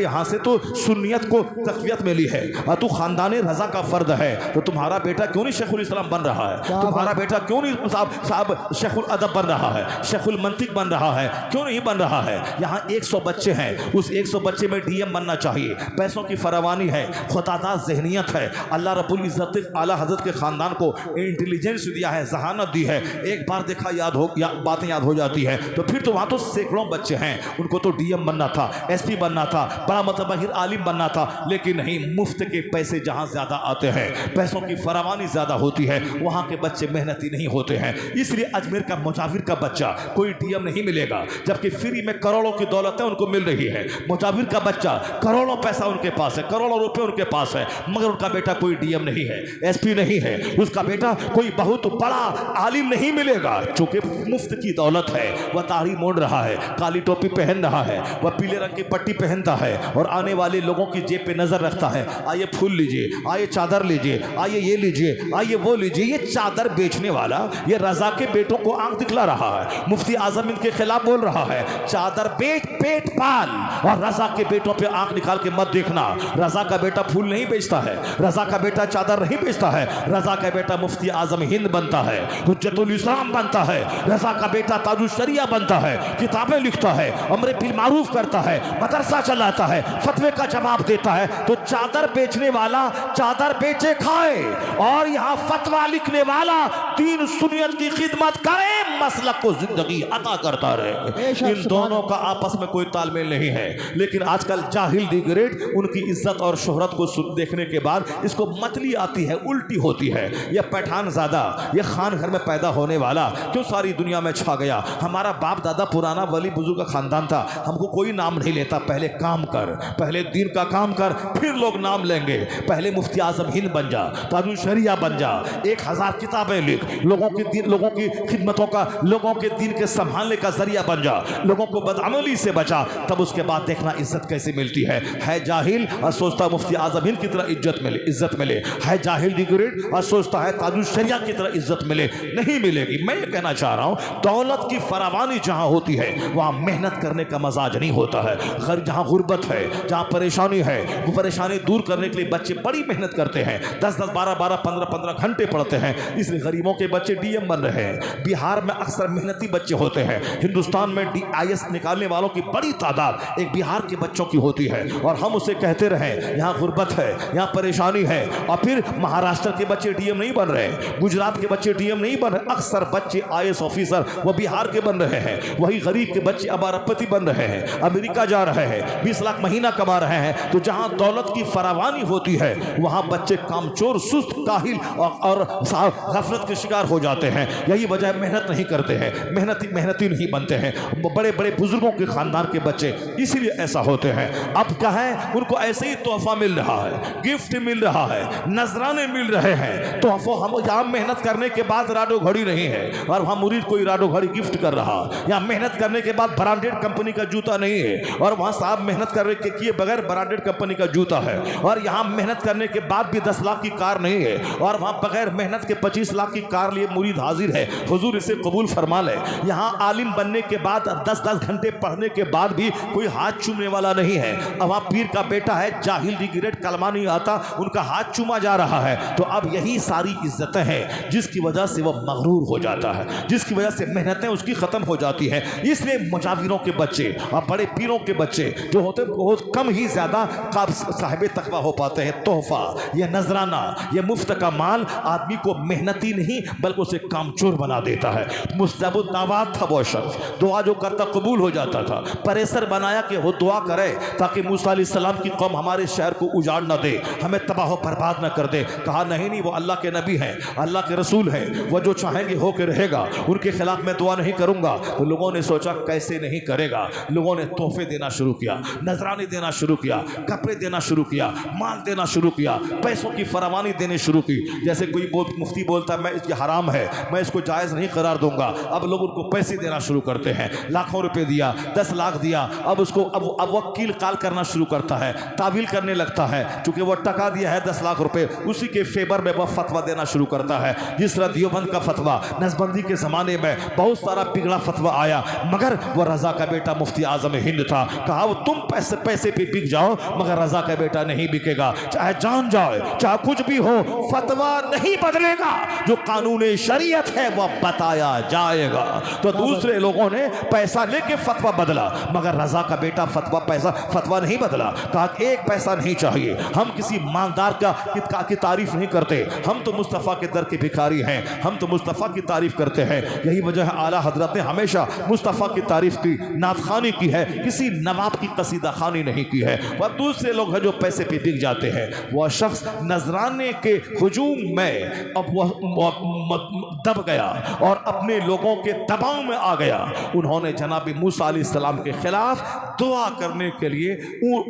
यहाँ से तो सुन्नियत को तक़वियत मिली है, और तू ख़ानदान रज़ा का फ़र्द है, तो तुम्हारा बेटा क्यों नहीं शेखुल इस्लाम बन रहा है? तुम्हारा बेटा क्यों नहीं साहब शेखुल अदब बन रहा है, शेखुल मंतिक बन रहा है? क्यों नहीं बन रहा है? यहाँ 100 बच्चे हैं, उस 100 बच्चे में डीएम बनना चाहिए। पैसों की फरावानी है, खुदादार ज़हनियत है। अल्लाह रब्बुल इज़्ज़त आला हज़रत के ख़ानदान को इंटेलिजेंस दिया है, जहानत दी है। एक बार देखा बातें याद हो जाती है। तो फिर तो वहाँ तो सैकड़ों बच्चे हैं, उनको तो डीएम बनना था, एसपी बनना था, बड़ा मतबहिर आलिम बनना था। लेकिन नहीं, मुफ्त के पैसे जहाँ ज़्यादा आते हैं, पैसों की फरावानी ज़्यादा होती है, वहाँ के बच्चे मेहनती नहीं होते हैं। इसलिए अजमेर का मुजाविर का बच्चा कोई डीएम नहीं मिलेगा, जबकि फ्री में करोड़ों की दौलत है उनको मिल रही है। मुजाविर का बच्चा करोड़ों पैसा उनके पास है, करोड़ों रुपए उनके पास है, मगर उनका बेटा कोई डीएम नहीं है, एसपी नहीं है, उसका बेटा कोई बहुत बड़ा आलिम नहीं मिलेगा। चूंकि मुफ्त की दौलत है, वह दाढ़ी मोड़ रहा है, काली टोपी पहन रहा है, वह पीले रंग की पट्टी पहनता है और आने वाले लोगों की जेब पे नजर रखता है। आइए फूल लीजिए, आइए चादर लीजिए, आइए ये लीजिए, आइए वो लीजिए। ये चादर बेचने वाला ये रजा के बेटों को आंख दिखला रहा है, मुफ्ती आजम इनके खिलाफ बोल रहा है, चादर बेच पेट पाल, और रजा के बेटों पे आंख निकाल के मत देखना। रजा का बेटा फूल नहीं बेचता है, रजा का बेटा चादर नहीं बेचता है, रजा का बेटा मुफ्ती आजम हिंद बनता है, हुज्जतुल इस्लाम बनता है, रजा का बेटा ताजुल शरिया बनता है, किताबें लिखता है, अमरे बिल मारूफ करता है, मदरसा चलाता है, फतवे का जवाब देता है। तो चादर बेचने वाला चादर बेचे खाए, और यहाँ फतवा लिखने वाला दीन सुन्नियत की खिदमत करे, मसलक को जिंदगी अता करता रहे। इन दोनों का आपस में कोई तालमेल नहीं है। लेकिन आजकल जाहिल दी ग्रेट उनकी इज्जत और शोहरत को देखने के बाद इसको मतली आती है, उल्टी होती है। यह पठान ज़्यादा, यह खान घर में पैदा होने वाला क्यों सारी दुनिया में छा गया? हमारा बाप दादा पुराना वली बुजुर्ग का खानदान था, हमको कोई नाम नहीं लेता। पहले काम कर, पहले दीन का काम कर, फिर लोग नाम लेंगे। पहले मुफ्ती आजम हिंद बन जा, ताजुल शरिया बन जा, 1000 किताबें लिख, लोगों की खिदमतों का, लोगों के दीन के संभालने का जरिया बन जा, लोगों को बदअमली से बचा। तब उसके बाद देखना इज्जत कैसे मिलती है जाहिल और सोचता मुफ्ती आजम हिंद की तरह इज्जत मिले, है जाहिल दी ग्रेट और सोचता है ताजुल शरिया की तरह इज्जत मिले। नहीं मिलेगी। मैं ये कहना चाह रहा हूँ, दौलत की फरावानी जहाँ होती है वहाँ मेहनत करने का मजाज नहीं होता है। जहाँ गुर्बत है, जहाँ परेशानी है, वो परेशानी दूर करने के लिए बच्चे बड़ी मेहनत करते हैं, 10-10, 12-12, 15-15 घंटे पढ़ते हैं। इसलिए गरीबों के बच्चे डीएम बन रहे हैं। बिहार में अक्सर मेहनती बच्चे होते हैं। हिंदुस्तान में DIS निकालने वालों की बड़ी तादाद एक बिहार के बच्चों की होती है, और हम उसे कहते रहे यहाँ गुर्बत है, यहाँ परेशानी है। और फिर महाराष्ट्र के बच्चे डीएम नहीं बन रहे, गुजरात के बच्चे डीएम नहीं बन रहे, अक्सर बच्चे IAS ऑफिसर वो बिहार के बन रहे हैं। वही गरीब के बच्चे अब अरबपति बन रहे हैं, अमेरिका जा रहे हैं, 20 लाख महीना कमा रहे हैं। तो जहाँ दौलत की फरावानी होती है वहाँ बच्चे कामचोर, सुस्त, काहिल और गफलत के शिकार हो जाते हैं। यही वजह मेहनत नहीं करते हैं, मेहनती नहीं बनते हैं। बड़े बड़े बुजुर्गों के खानदान के बच्चे इसीलिए ऐसा होते हैं। अब क्या है, उनको ऐसे ही तोहफा मिल रहा है, गिफ्ट मिल रहा है, नजराने मिल रहे हैं। तो हम यहाँ मेहनत करने के बाद राडो घड़ी नहीं है, और वहाँ मुरीद कोई राडो घड़ी गिफ्ट कर रहा। यहाँ मेहनत करने के बाद ब्रांडेड कंपनी का जूता नहीं है, और वहाँ साहब मेहनत करने के किए बगैर ब्रांडेड कंपनी का जूता है। और यहाँ मेहनत करने के बाद भी 10 लाख की कार नहीं है, और वहाँ बगैर मेहनत के 25 लाख की कार लिए मुरीद हाजिर है। हुजूर इसे कबूल फरमा ले। यहाँ आलिम बनने के बाद 10-10 घंटे पढ़ने के बाद भी कोई हाथ चूमने वाला नहीं है। अब वहाँ पीर का बेटा है, जाहिल दी ग्रेट, कलमा नहीं आता, उनका हाथ चूमा जा रहा है। तो अब यही सारी इज्जतें हैं जिसकी वजह से वह मगरूर हो जाता है, जिसकी वजह से मेहनतें उसकी खत्म हो जाती है। इसलिए मुजाविरों के बच्चे और बड़े पीरों के बच्चे जो होते हैं बहुत कम ही ज्यादा साहिब तकवा हो पाते हैं। तोहफा, यह नजराना, यह मुफ्त का माल आदमी को मेहनती नहीं बल्कि उसे कामचोर बना देता है। मुस्तजब दावत था वो शख्स, दुआ जो करता कबूल हो जाता था। परेशर बनाया कि वो दुआ करे ताकि मूसा अलैहिस्सलाम की कौम हमारे शहर को उजाड़ न दे, हमें तबाह बर्बाद न कर दे। कहा नहीं, वो अल्लाह के नबी हैं, अल्लाह के रसूल हैं, वो जो चाहेंगे हो के रहेगा, उनके खिलाफ मैं दुआ नहीं करूंगा। तो लोगों ने सोचा कैसे नहीं करेगा। लोगों ने तोहफे देना शुरू किया, नजराने देना शुरू किया, कपड़े देना शुरू किया, माल देना शुरू किया, पैसों की फरावानी देने शुरू की। जैसे कोई मुफ्ती बोलता है मैं इसकी हराम है, मैं इसको जायज़ नहीं करार दूंगा, अब लोग उनको पैसे देना शुरू करते हैं। लाखों रुपए दिया, 10 लाख दिया, अब उसको अब वकील काल करना शुरू करता है, तावील करने लगता है। चूंकि वो टका दिया है 10 लाख रुपए, उसी के फेवर में वह फतवा देना शुरू करता है। जिस तरह दियोबंद का फतवा नसबंदी के ज़माने में बहुत सारा पिघला फतवा आया, मगर वह रजा का बेटा मुफ्ती आजम हिंद था। कहा वो तुम पैसे पे बिक जाओ मगर रजा का बेटा नहीं बिकेगा, चाहे जान जाए चाहे कुछ भी हो, फतवा नहीं बदलेगा, जो कानून शरीयत है वह बताया जाएगा। तो दूसरे लोगों ने पैसा लेके फतवा बदला, मगर रजा का बेटा फतवा नहीं बदला। कहा एक पैसा नहीं चाहिए, हम किसी मालदार की तारीफ नहीं करते, हम तो मुस्तफ़ा के दर के भिखारी हैं, हम तो मुस्तफ़ा की तारीफ करते हैं। यही वजह है आला हजरत ने हमेशा मुस्तफ़ा की तारीफ की, नातखानी की है, किसी नवाब की कसीदा खानी नहीं की है। वह दूसरे लोग हैं जो पैसे पे बिक जाते हैं। वह शख्स नजराने के हुजूम में अब वह दब गया और अपने लोगों के दबाव में आ गया। उन्होंने जनाब मूसा अलैहिस्सलाम के खिलाफ दुआ करने के लिए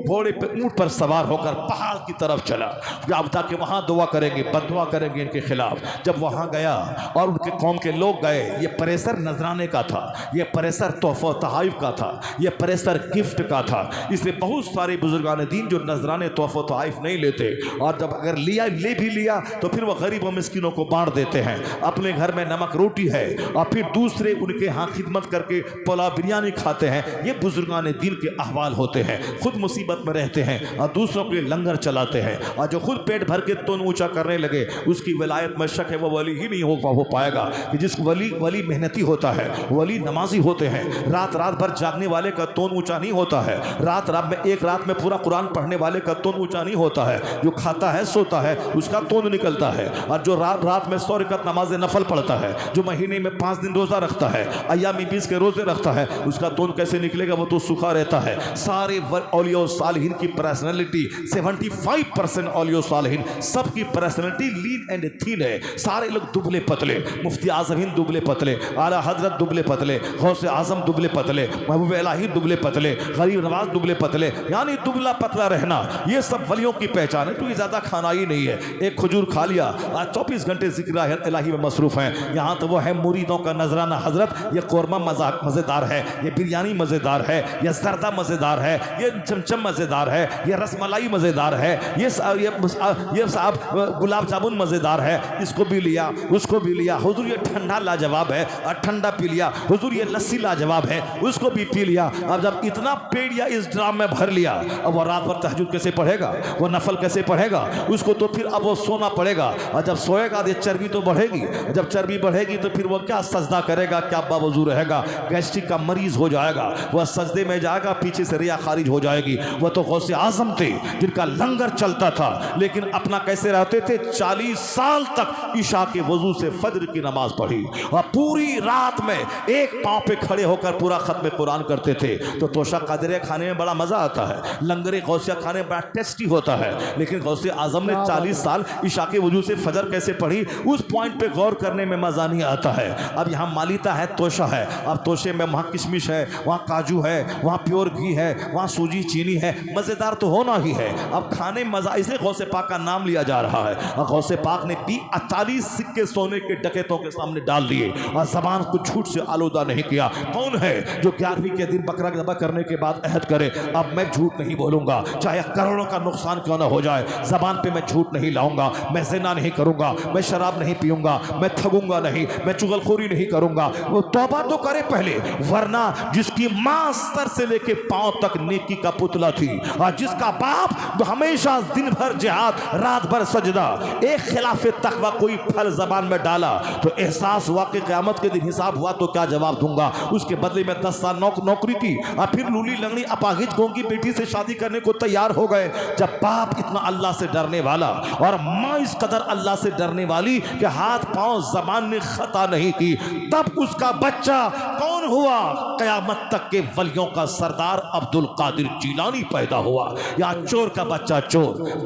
घोड़े पे ऊंट पर सवार होकर पहाड़ की तरफ चला, अब ताकि वहाँ दुआ करेंगे, बददुआ करेंगे इनके खिलाफ। जब वहाँ गया और उनके कौम के लोग गए, ये प्रेशर नजराने का था, ये प्रेशर तोहफा तहाइफ का था, ये प्रेशर गिफ्ट का था। इसलिए बहुत सारे बुजुर्गान दीन जो नजराने तोहफा तहाइफ नहीं लेते, और जब अगर लिया ले भी लिया तो फिर वह गरीब और मिस्किनों को बांट देते हैं। अपने घर में नमक रोटी है और फिर दूसरे उनके यहाँ खिदमत करके पुलाव बिरयानी खाते हैं। ये बुजुर्गान दीन के अहवाल होते हैं। खुद मुसीबत में रहते हैं और दूसरों के लिए लंगर चलाते हैं, और जो खुद पेट भर के तोन ऊंचा करने लगे उसकी विलायत में शक है वो वली ही नहीं हो पाएगा। कि जिस वली मेहनती होता है, वली नमाजी होते हैं, रात भर जागने वाले का तोन ऊंचा नहीं होता है, रात में पूरा कुरान पढ़ने वाले का तोन ऊंचा नहीं होता है। जो खाता है सोता है उसका तोन निकलता है, और जो रात में 100 रकात नमाज नफल पढ़ता है, जो महीने में 5 दिन रोजा रखता है, अय्यामी 20 के रोजे रखता है, उसका तोन कैसे निकलेगा? वो तो सूखा रहता है। सारे औलिया सालिहीन की पर्सनैलिटी 75% औलिया सालिहीन सबकी पर्सनैलिटी लीन एंड थीन है। सारे लोग दुबले पतले, मुफ्ती आज़म हिंद दुबले पतले, आला हजरत दुबले पतले, गौसे आजम दुबले पतले, महबूब इलाही दुबले पतले, गरीब नवाज दुबले पतले, यानी दुबला पतला रहना ये सब वलियों की पहचान है। क्योंकि ज़्यादा खाना ही नहीं है, एक खजूर खा लिया, आज 24 घंटे जिक्र इलाही में मसरूफ़ हैं। यहाँ तो वो है मुरीदों का नजराना, हजरत ये कौरमा मज़ेदार है, ये बिरयानी मज़ेदार है, ये जरदा मज़ेदार है, ये चमचम मज़ेदार है, ये रसमलाई मज़ेदार है, ये साहब गुलाब जामुन मज़ेदार है, इसको भी लिया उसको भी लिया। हुजूर ये ठंडा लाजवाब है, और ठंडा पी लिया। हुजूर ये लस्सी लाजवाब है, उसको भी पी लिया। अब जब इतना पेड़िया इस ड्राम में भर लिया, अब वो रात भर तहज्जुद कैसे पढ़ेगा? वो नफल कैसे पढ़ेगा? उसको तो फिर अब वो सोना पड़ेगा, और जब सोएगा तो चर्बी तो बढ़ेगी, जब चर्बी बढ़ेगी तो फिर वो क्या सजदा करेगा, क्या बावजू रहेगा? गैस्ट्रिक का मरीज हो जाएगा, वह सजदे में जाएगा, पीछे से रिया खारिज हो जाएगी। वह तो गौसे आजम थे जिनका लंगर चलता था, लेकिन अपना कैसे रहते थे? 40 साल तक इशा के वजू से फजर की नमाज पढ़ी, और पूरी रात में एक पांव पे खड़े होकर पूरा खत्म कुरान करते थे। तो तोशा कादरिया खाने में बड़ा मजा आता है, लंगर गौसिया खाने में बड़ा टेस्टी होता है। लेकिन गौसे आजम ने 40 साल इशा के वजू से फजर कैसे पढ़ी, उस पॉइंट पे गौर करने में मजा नहीं आता है। अब यहाँ मालिता है, तोशा है, अब तोशे में वहाँ किशमिश है, वहाँ काजू है, वहाँ प्योर घी है, वहाँ सूजी चीनी है, मजेदार तो होना ही है। अब खाने मजा, इसलिए गौसे पाक का नाम लिया जा रहा है। और गौसे पाक ने 40 सिक्के सोने के डकैतों के सामने डाल दिए, और जबान को झूठ से आलूदा नहीं किया। कौन है जो 11वीं के दिन बकरा ज़बह करने के बाद अहद करे, अब मैं झूठ नहीं बोलूंगा, चाहे करोड़ों का नुकसान क्यों ना हो जाए, जबान पे मैं झूठ नहीं लाऊंगा, मैं ज़िना नहीं करूंगा, मैं शराब नहीं पीऊंगा, मैं ठगूंगा नहीं, मैं चुगलखोरी नहीं करूंगा। वो तौबा तो करे पहले, वरना जिसकी मां सर से लेके पांव तक नेकी का पुतला थी, और जिसका बाप हमेशा दिन भर जिहाद, रात भर सजदा, एक खिलाफ तकवा कोई फल जबान में डाला तो एहसास हुआ कि क़यामत के दिन हिसाब हुआ तो क्या जवाब दूंगा। उसके बदले में 10 साल नौकरी थी, और फिर लूली लंगड़ी अपाहिज गोंगी बेटी से शादी करने को तैयार हो गए। जब बाप इतना अल्लाह से डरने वाला और माँ इस कदर अल्लाह से डरने वाली कि हाथ पांव जबान ने खता नहीं की, तब उसका बच्चा कौन हुआ? क़यामत तक के वलियों का सरदार अब्दुल कादिर जीलानी पैदा हुआ। यहाँ चोर का बच्चा चोर,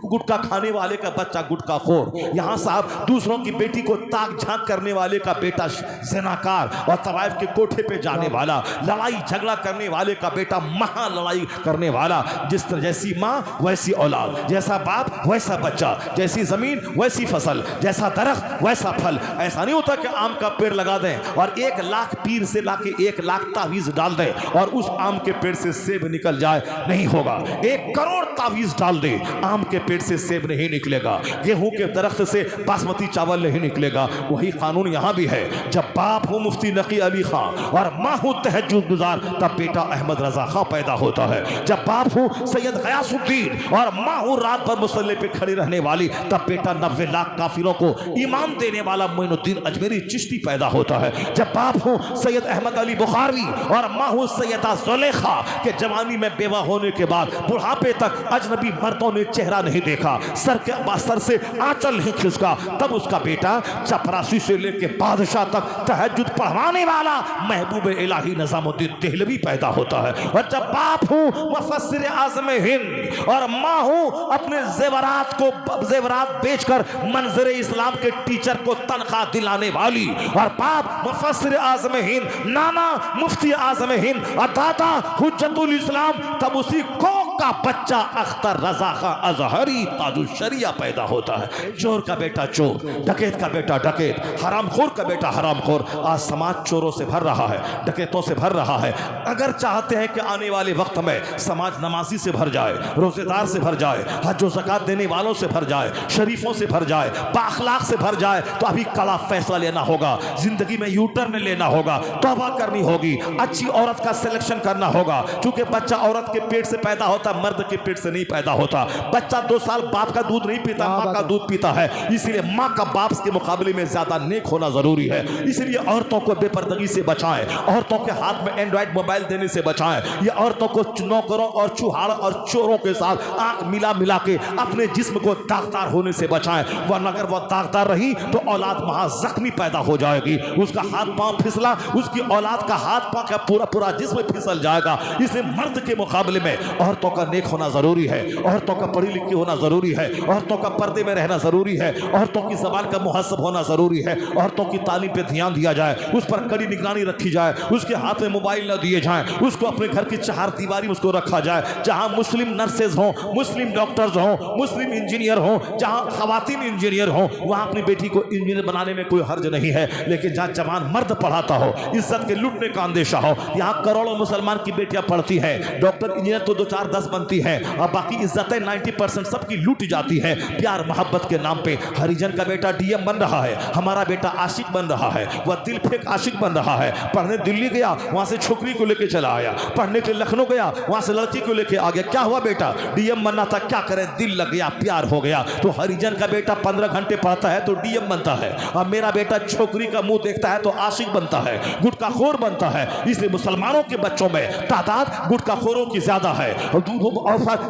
गुटखा खाने वाले का बच्चा गुटखा खोर, यहाँ साहब दूसरों की बेटी को ताक झांक करने वाले का बेटा ज़िनाकार, और तवाइफ के कोठे पे जाने वाला, लड़ाई झगड़ा करने वाले का बेटा महा लड़ाई करने वाला। जिस तरह जैसी माँ वैसी औलाद, जैसा बाप वैसा बच्चा, जैसी जमीन वैसी फसल, जैसा दरख्त वैसा फल। ऐसा नहीं होता कि आम का पेड़ लगा दें और 1 लाख पीर से लाके 1 लाख तावीज डाल दें और उस आम के पेड़ से सेब निकल जाए, नहीं होगा। 1 करोड़ तावीज डाल दे, आम के पेड़ से सेब नहीं निकलेगा, गेहूं के दरख्त से बासमती चावल नहीं निकलेगा। वही कानून यहाँ भी है। जब बाप हो मुफ्ती नकी अली खां और माँ हो तहज्जुद गुजार, तब बेटा अहमद रजा खां पैदा होता है। जब बाप हो सैयद गयासुद्दीन और माँ हो रात भर मुसल्ले पे खड़ी रहने वाली, तब बेटा 90 लाख काफिरों को ईमान देने वाला मोइनुद्दीन अजमेरी चिश्ती पैदा होता है। जब बाप हो सैयद अहमद अली बुखारी और माँ हो सैयदा जुलेखा के जवानी में बेवा होने के बाद बुढ़ापे तक अजनबी मर्दों ने चेहरा नहीं देखा, सर से आंचल नहीं खिसका, तब उसका बेटा चपरासी से लेके बादशाह तक तहज्जुद पढ़वाने वाला महबूब इलाही निजामुद्दीन देहलवी पैदा होता है। और जब बाप हूँ मुफस्सिर आज़म हिंद और माँ हूँ अपने जेवरात बेचकर मंजर इस्लाम के टीचर को तनख्वाह दिलाने वाली, और बाप मुफस्सिर आज़म हिंद, नाना मुफ्ती आज़म हिंद और दादा हुज्जतुल इस्लाम, तब उसी को का बच्चा अख्तर रजा का अजहरी ताजुल शरिया पैदा होता है। चोर का बेटा चोर, डकैत का बेटा डकैत, हरामखोर का बेटा हरामखोर। आज समाज चोरों से भर रहा है, डकैतों से भर रहा है। अगर चाहते हैं कि आने वाले वक्त में समाज नमाजी से भर जाए, रोजेदार से भर जाए, हज और ज़कात देने वालों से भर जाए, शरीफों से भर जाए, बाखलाक से भर जाए, तो अभी कड़ा फैसला लेना होगा। जिंदगी में यू टर्न लेना होगा, तौबा करनी होगी, अच्छी औरत का सिलेक्शन करना होगा। क्योंकि बच्चा औरत के पेट से पैदा होता, मर्द के पेट से नहीं पैदा होता। बच्चा 2 साल बाप का दूध नहीं पीता, माँ का दूध पीता है। इसलिए माँ का बाप के मुकाबले में ज्यादा नेक होना जरूरी है। इसलिए औरतों को बेपर्दगी से बचाएं, औरतों के हाथ में एंड्रॉइड मोबाइल देने से बचाएं। ये औरतों को नौकरों और चूहाड़ और चोरों के साथ आंख मिला मिला के अपने जिस्म को दागदार होने से बचाएं। वरना अगर वह दागदार रही तो औलाद महा जख्मी पैदा हो जाएगी। उसका हाथ पांव फिसला, उसकी औलाद का हाथ पांव का पूरा पूरा जिस्म फिसल जाएगा। इसलिए मर्द के मुकाबले में औरतों का नेक होना जरूरी है, औरतों का पढ़ी लिखी होना जरूरी है, औरतों का पर्दे में रहना जरूरी है, औरतों की जबान का मुहस्सब होना जरूरी है। औरतों की तालीम पे ध्यान दिया जाए, उस पर कड़ी निगरानी रखी जाए, उसके हाथ में मोबाइल न दिए जाए, उसको अपने घर की चार दीवारी में उसको रखा जाए। जहां मुस्लिम नर्सेज हों, मुस्लिम डॉक्टर्स हों, मुस्लिम इंजीनियर हों, जहां खवातीन इंजीनियर हों, वहां अपनी बेटी को इंजीनियर बनाने में कोई हर्ज नहीं है। लेकिन जहां जवान मर्द पढ़ाता हो, इज्जत के लूटने का अंदेशा हो, यहाँ करोड़ों मुसलमान की बेटियां पढ़ती है, डॉक्टर इंजीनियर तो 2 4 10 बनती है, और बाकी इज्जतें 90% सबकी लूट जाती है प्यार मोहब्बत के नाम पे। हरिजन का बेटा डीएम बन रहा है, हमारा बेटा आशिक बन रहा है, वह दिल फेंक आशिक बन रहा है। पढ़ने दिल्ली गया, वहां से छोकरी को लेके चला आया, पढ़ने के लिए लखनऊ गया, वहां से लड़की को लेके आ गया। क्या हुआ बेटा? डीएम बनना था, क्या करें, दिल लग गया, प्यार हो गया। तो हरिजन का बेटा 15 घंटे पढ़ता है तो डीएम बनता है, और मेरा बेटा छोकरी का मुंह देखता है तो आशिक बनता है, गुटखाखोर बनता है। इसलिए मुसलमानों के बच्चों में तादाद गुटखाखोरों की ज्यादा है और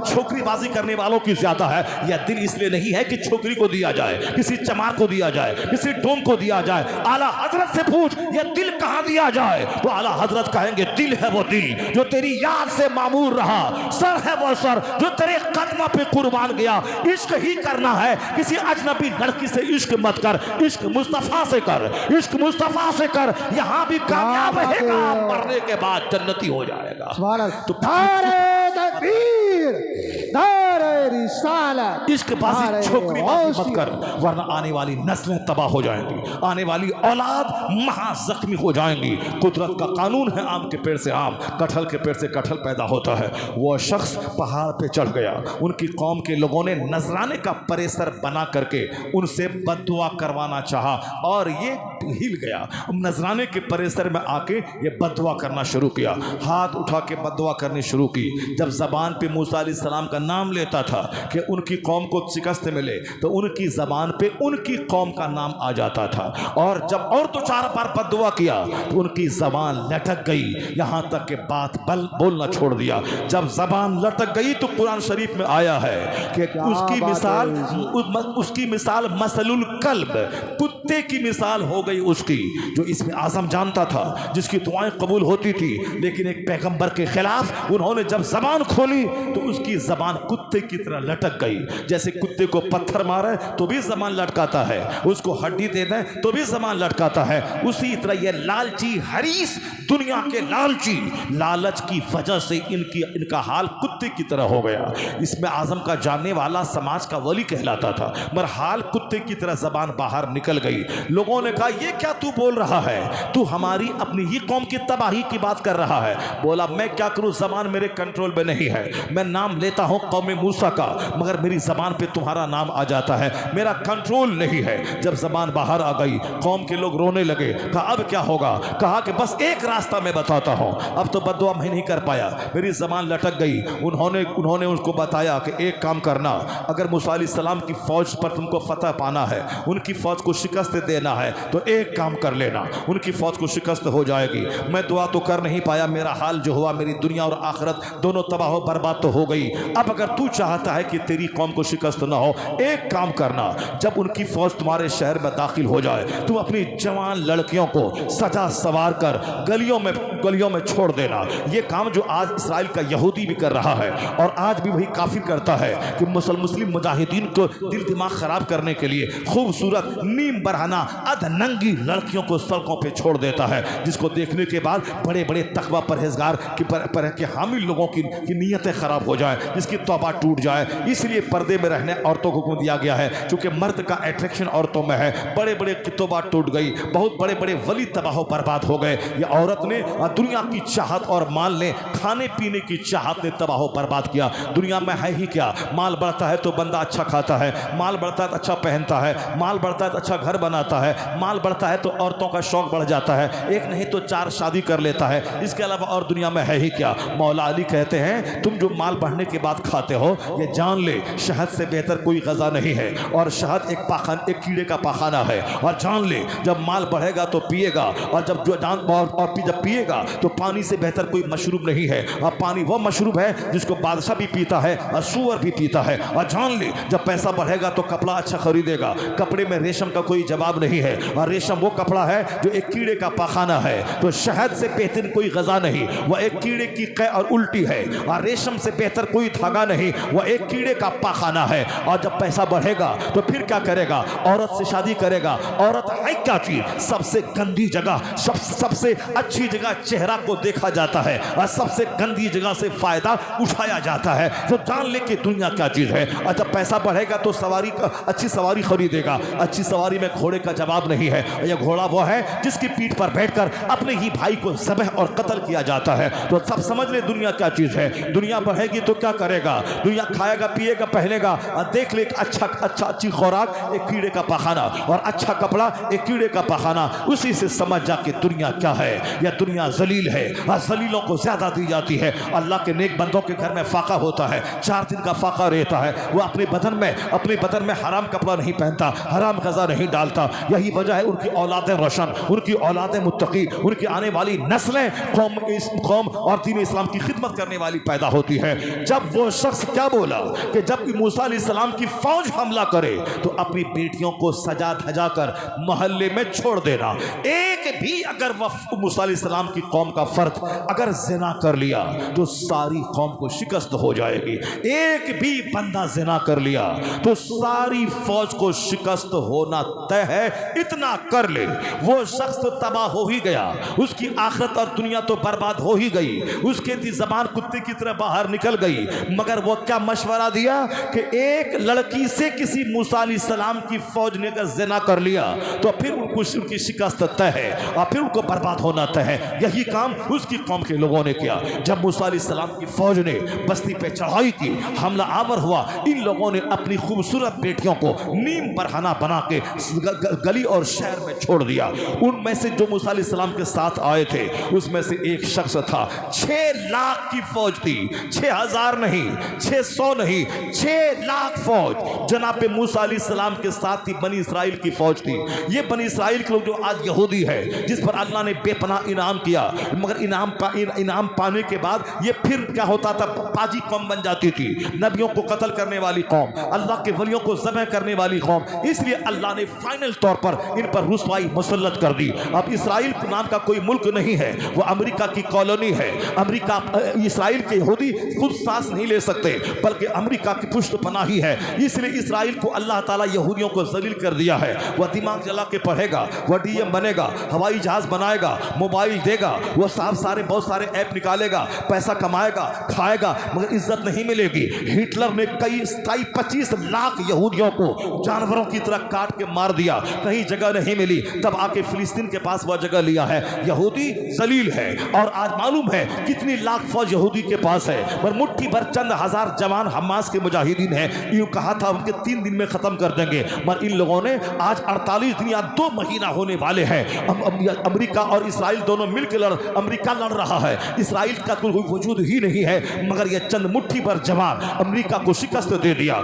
छोकरीबाजी करने वालों की ज्यादा है। यह दिल इसलिए नहीं है कि छोकरी को दिया जाए, किसी चमार को दिया जाए, किसी डोम को दिया जाए। आला हजरत से पूछ यह दिल कहां दिया जाए, तो आला हजरत कहेंगे दिल है वो दिल जो तेरी याद से मामूर रहा, सर है वो सर जो तेरे कदम पे कुर्बान गया। इश्क ही करना है, किसी अजनबी लड़की से इश्क मत कर, इश्क मुस्तफा से कर, इश्क मुस्तफा से कर। यहां भी कामयाब रहेगा, मरने के बाद जन्नती हो जाएगा। तो नारे तकबीर, नारे रिसालत, इश्क बाजी छोकरी बाजी मत कर, वरना आने वाली नस्लें तबाह हो जाएंगी, आने वाली औलाद महा जख्मी हो जाएंगी। कुदरत का कानून है, आम के पेड़ से आम, कटहल के पेड़ से कटहल पैदा होता है। वो शख्स पहाड़ पे चढ़ गया, उनकी कौम के लोगों ने नजराने का परेसर बना करके उनसे बद्दुआ करवाना चाहा, और ये हिल गया। नजराने के परेसर में आके ये बद्दुआ करना शुरू किया, हाथ उठा के बद्दुआ करनी शुरू की। जब जबान पे मूसा अलैहिस्सलाम का नाम लेता था कि उनकी कौम को शिकस्त मिले, तो उनकी जबान पे उनकी कौम का नाम आ जाता था। और जब और तो 4 बार बद्दुआ किया तो उनकी जबान लटक गई, यहां तक कि बात बोलना छोड़ दिया। जब जबान लटक गई तो कुरान शरीफ में आया है कि उसकी मिसाल मसलुल कल्ब, कुत्ते की मिसाल हो गई उसकी। जो इसमें आजम जानता था, जिसकी दुआएं कबूल होती थी, लेकिन एक पैगंबर के खिलाफ उन्होंने जब जबान खोली तो उसकी जबान कुत्ते की तरह लटक गई। जैसे कुत्ते को पत्थर मारे तो भी जबान लटकाता है, उसको हड्डी दे दें तो भी जबान लटकाता है, उसी तरह ये लालची हरीस, दुनिया के लालची, लालच की वजह से इनका हाल कुत्ते की तरह हो गया। इसमें आजम का जानने वाला समाज का वली कहलाता था, मगर हाल कुत्ते की तरह जबान बाहर निकल गई। लोगों ने कहा ये क्या तू बोल रहा है, तू हमारी अपनी ही कौम की तबाही की बात कर रहा है। बोला मैं क्या करूं, जबान मेरे कंट्रोल में नहीं है, मैं नाम लेता हूं कौम मूसा का, मगर मेरी जबान पे तुम्हारा नाम आ जाता है, मेरा कंट्रोल नहीं है। जब जबान बाहर आ गई, कौम के लोग रोने लगे। कहा अब क्या होगा? कहा कि बस एक रास्ता मैं बताता हूं, अब तो बद्दुआ मैं नहीं कर पाया, मेरी जबान लटक गई। उन्होंने उसको बताया कि एक काम करना, अगर मूसा अलैहिस्सलाम की फौज पर तुमको फतह पाना है, उनकी फौज को शिकस्त देना है, तो एक काम कर लेना, उनकी फौज को शिकस्त हो जाएगी। मैं दुआ तो कर नहीं पाया, मेरा हाल जो हुआ, मेरी दुनिया और आखिरत दोनों तबाह बर्बाद तो हो गई। अब अगर तू चाहता है कि तेरी कौम को शिकस्त ना हो, एक काम करना, जब उनकी फौज तुम्हारे शहर में दाखिल हो जाए, तुम अपनी जवान लड़कियों को सजा सवार कर गलियों में छोड़ देना। ये काम जो आज इसराइल का यहूदी भी कर रहा है और आज भी वही काफिर करता है कि मुस्लिम मुजाहिदीन को दिल दिमाग खराब करने के लिए खूब खूबसूरत नीम बरहना अधनंगी लड़कियों को सड़कों पे छोड़ देता है, जिसको देखने के बाद बड़े बड़े तकवा परहेजगार के हामिल लोगों की नीयतें खराब हो जाए, जिसकी तौबा टूट जाए। इसलिए पर्दे में रहने औरतों को दिया गया है, क्योंकि मर्द का अट्रैक्शन औरतों में है। बड़े बड़े की तौबा टूट गई, बहुत बड़े बड़े वली तबाह बर्बाद हो गए। ये औरत ने दुनिया की चाहत और माल ने, खाने पीने की चाहत ने तबाह बर्बाद किया। दुनिया में है ही क्या, माल बढ़ता है तो बंदा अच्छा खाता है, माल बढ़ता है तो अच्छा पहनता है, माल बढ़ता है तो अच्छा घर बनाता है, माल बढ़ता है तो औरतों का शौक बढ़ जाता है, एक नहीं तो 4 शादी कर लेता है। इसके अलावा और दुनिया में है ही क्या। मौला अली कहते हैं, तुम जो माल बढ़ने के बाद खाते हो, ये जान ले शहद से बेहतर कोई गज़ा नहीं है, और शहद एक कीड़े का पाखाना है। और जान ले जब माल बढ़ेगा तो पिएगा, और जब जब पिएगा तो पानी से बेहतर कोई मशरूब नहीं है। और पानी वो मशरूब है जिसको बादशाह भी पीता है और सूअर भी पीता है। और जान ले जब पैसा बढ़ेगा तो कपड़ा अच्छा खरीदेगा, कपड़े में रेशम का कोई जवाब नहीं है, और रेशम वो कपड़ा है जो एक कीड़े का पाखाना है। तो शहद से बेहतर कोई गज़ा नहीं, वह एक कीड़े की कै और उल्टी है। और रेशम से बेहतर कोई धागा नहीं, वह एक कीड़े का पाखाना है। और जब पैसा बढ़ेगा तो फिर क्या करेगा, औरत से शादी करेगा। औरत है क्या चीज, सबसे गंदी जगह, सबसे अच्छी जगह चेहरा को देखा जाता है, और सबसे गंदी जगह से फायदा उठाया जाता है। तो जान ले कि दुनिया क्या चीज है। और जब पैसा बढ़ेगा तो अच्छी सवारी खरीदेगा। अच्छी सवारी में घोड़े का जवाब नहीं है। यह घोड़ा वो है जिसकी पीठ पर बैठकर अपने ही भाई को ज़बह और कत्ल किया जाता है। तो सब समझ ले दुनिया क्या चीज है। दुनिया बढ़ेगी तो क्या करेगा, दुनिया खाएगा पिएगा पहनेगा, और देख ले अच्छी खुराक एक कीड़े का पाखाना, और अच्छा कपड़ा एक कीड़े का पाखाना। उसी से समझ जा कि दुनिया क्या है। यह दुनिया जलील है, और जलीलों को ज्यादा दी जाती है। अल्लाह के नेक बंदों के घर में फाका होता है, 4 दिन का फाका रहता है। वो अपने बदन में हराम कपड़ा नहीं पहनता, हराम गज़ा नहीं डालता। यही वजह है उनकी औलादें रोशन, उनकी औलादें मुत्तकी, उनकी आने वाली नस्लें कौम और दीन इस्लाम की खिदमत करने वाली पैदा होती है। जब वो शख्स क्या बोला कि जब मूसा अलैहिस्सलाम की फौज हमला करे तो अपनी बेटियों को सजा धजा कर मोहल्ले में छोड़ देना। एक भी अगर वह मूसा अलैहिस्सलाम की कौम का फर्द अगर जिना कर लिया तो सारी कौम को शिकस्त हो जाएगी। एक भी बंदा जिना कर लिया तो सारी फौज को शिकस्त होना तय है। इतना कर ले, वो शख्स तो तबाह हो ही गया, उसकी आखिरत और दुनिया तो बर्बाद हो ही गई, उसके ज़बान कुत्ते की तरह बाहर निकल गई। मगर वो क्या मशवरा दिया कि एक लड़की से किसी मूसा अलैहिस्सलाम की फौज ने अगर जिना कर लिया तो फिर उनकी शिकस्त तय है, और फिर उनको बर्बाद होना तय है। यही काम उसकी कौम के लोगों ने किया। जब मूसा अलैहिस्सलाम की फौज ने बस्ती पे चढ़ाई की, हमला आवर हुआ, इन लोगों ने अपनी खूबसूरत बेटियों को नीम बरहना बना के गली और शहर में छोड़ दिया। उनमें से जो मूसा अलैहिस्सलाम के साथ आए थे उसमें से एक शख्स था, 6 लाख की फौज थी, 6000 नहीं, 600 नहीं, 6 लाख फौज जनाब मूसा अलैहिस्सलाम के साथ थी। बनी इसराइल की फौज थी। ये बनी इसराइल के लोग जो आज यहूदी है, जिस पर अल्लाह ने बेपनाह इनाम किया, मगर इनाम पाने के बाद ये फिर क्या होता था, पाजी कौम बन जाती थी, नबियों को कत्ल करने वाली कौम, अल्लाह के वलियों को ज़बह करने वाली कौम। इसलिए अल्लाह ने फाइनल तौर पर इन पर रुसवाई मुसल्लत कर दी। अब इसराइल नाम का कोई मुल्क नहीं है, वो अमेरिका की कॉलोनी है। अमेरिका इसराइल के यहूदी खुद सांस नहीं ले सकते, बल्कि अमेरिका की पुष्ट पनाही है। इसलिए इसराइल को अल्लाह ताला यहूदियों को जलील कर दिया है। वह दिमाग जला के पढ़ेगा, वह डीएम बनेगा, हवाई जहाज बनाएगा, मोबाइल देगा, वह बहुत सारे ऐप निकालेगा, पैसा कमाएगा, खाएगा, मगर इज्जत नहीं मिलेगी। हिटलर ने कई 25 लाख यहूदियों को जानवरों की तरह काट के मार दिया, कहीं जगह नहीं मिली। तब आके फिलिस्तीन के पास वह जगह लिया है। यहूदी जलील है, और आज मालूम है कितनी लाख फौज यहूदी के पास है, पर मुट्ठी भर चंद हजार जवान हमास के मुजाहिदीन हैं। यूं कहा था उनके 3 दिन में खत्म कर देंगे, मगर इन लोगों ने आज 48 दिन या 2 महीना होने वाले हैं। अमेरिका और इसराइल दोनों मिलकर अमेरिका लड़ रहा है, इसराइल का कोई वजूद ही नहीं है, मगर यह चंद मुट्ठी भर जवान अमेरिका को शिकस्त दे दिया।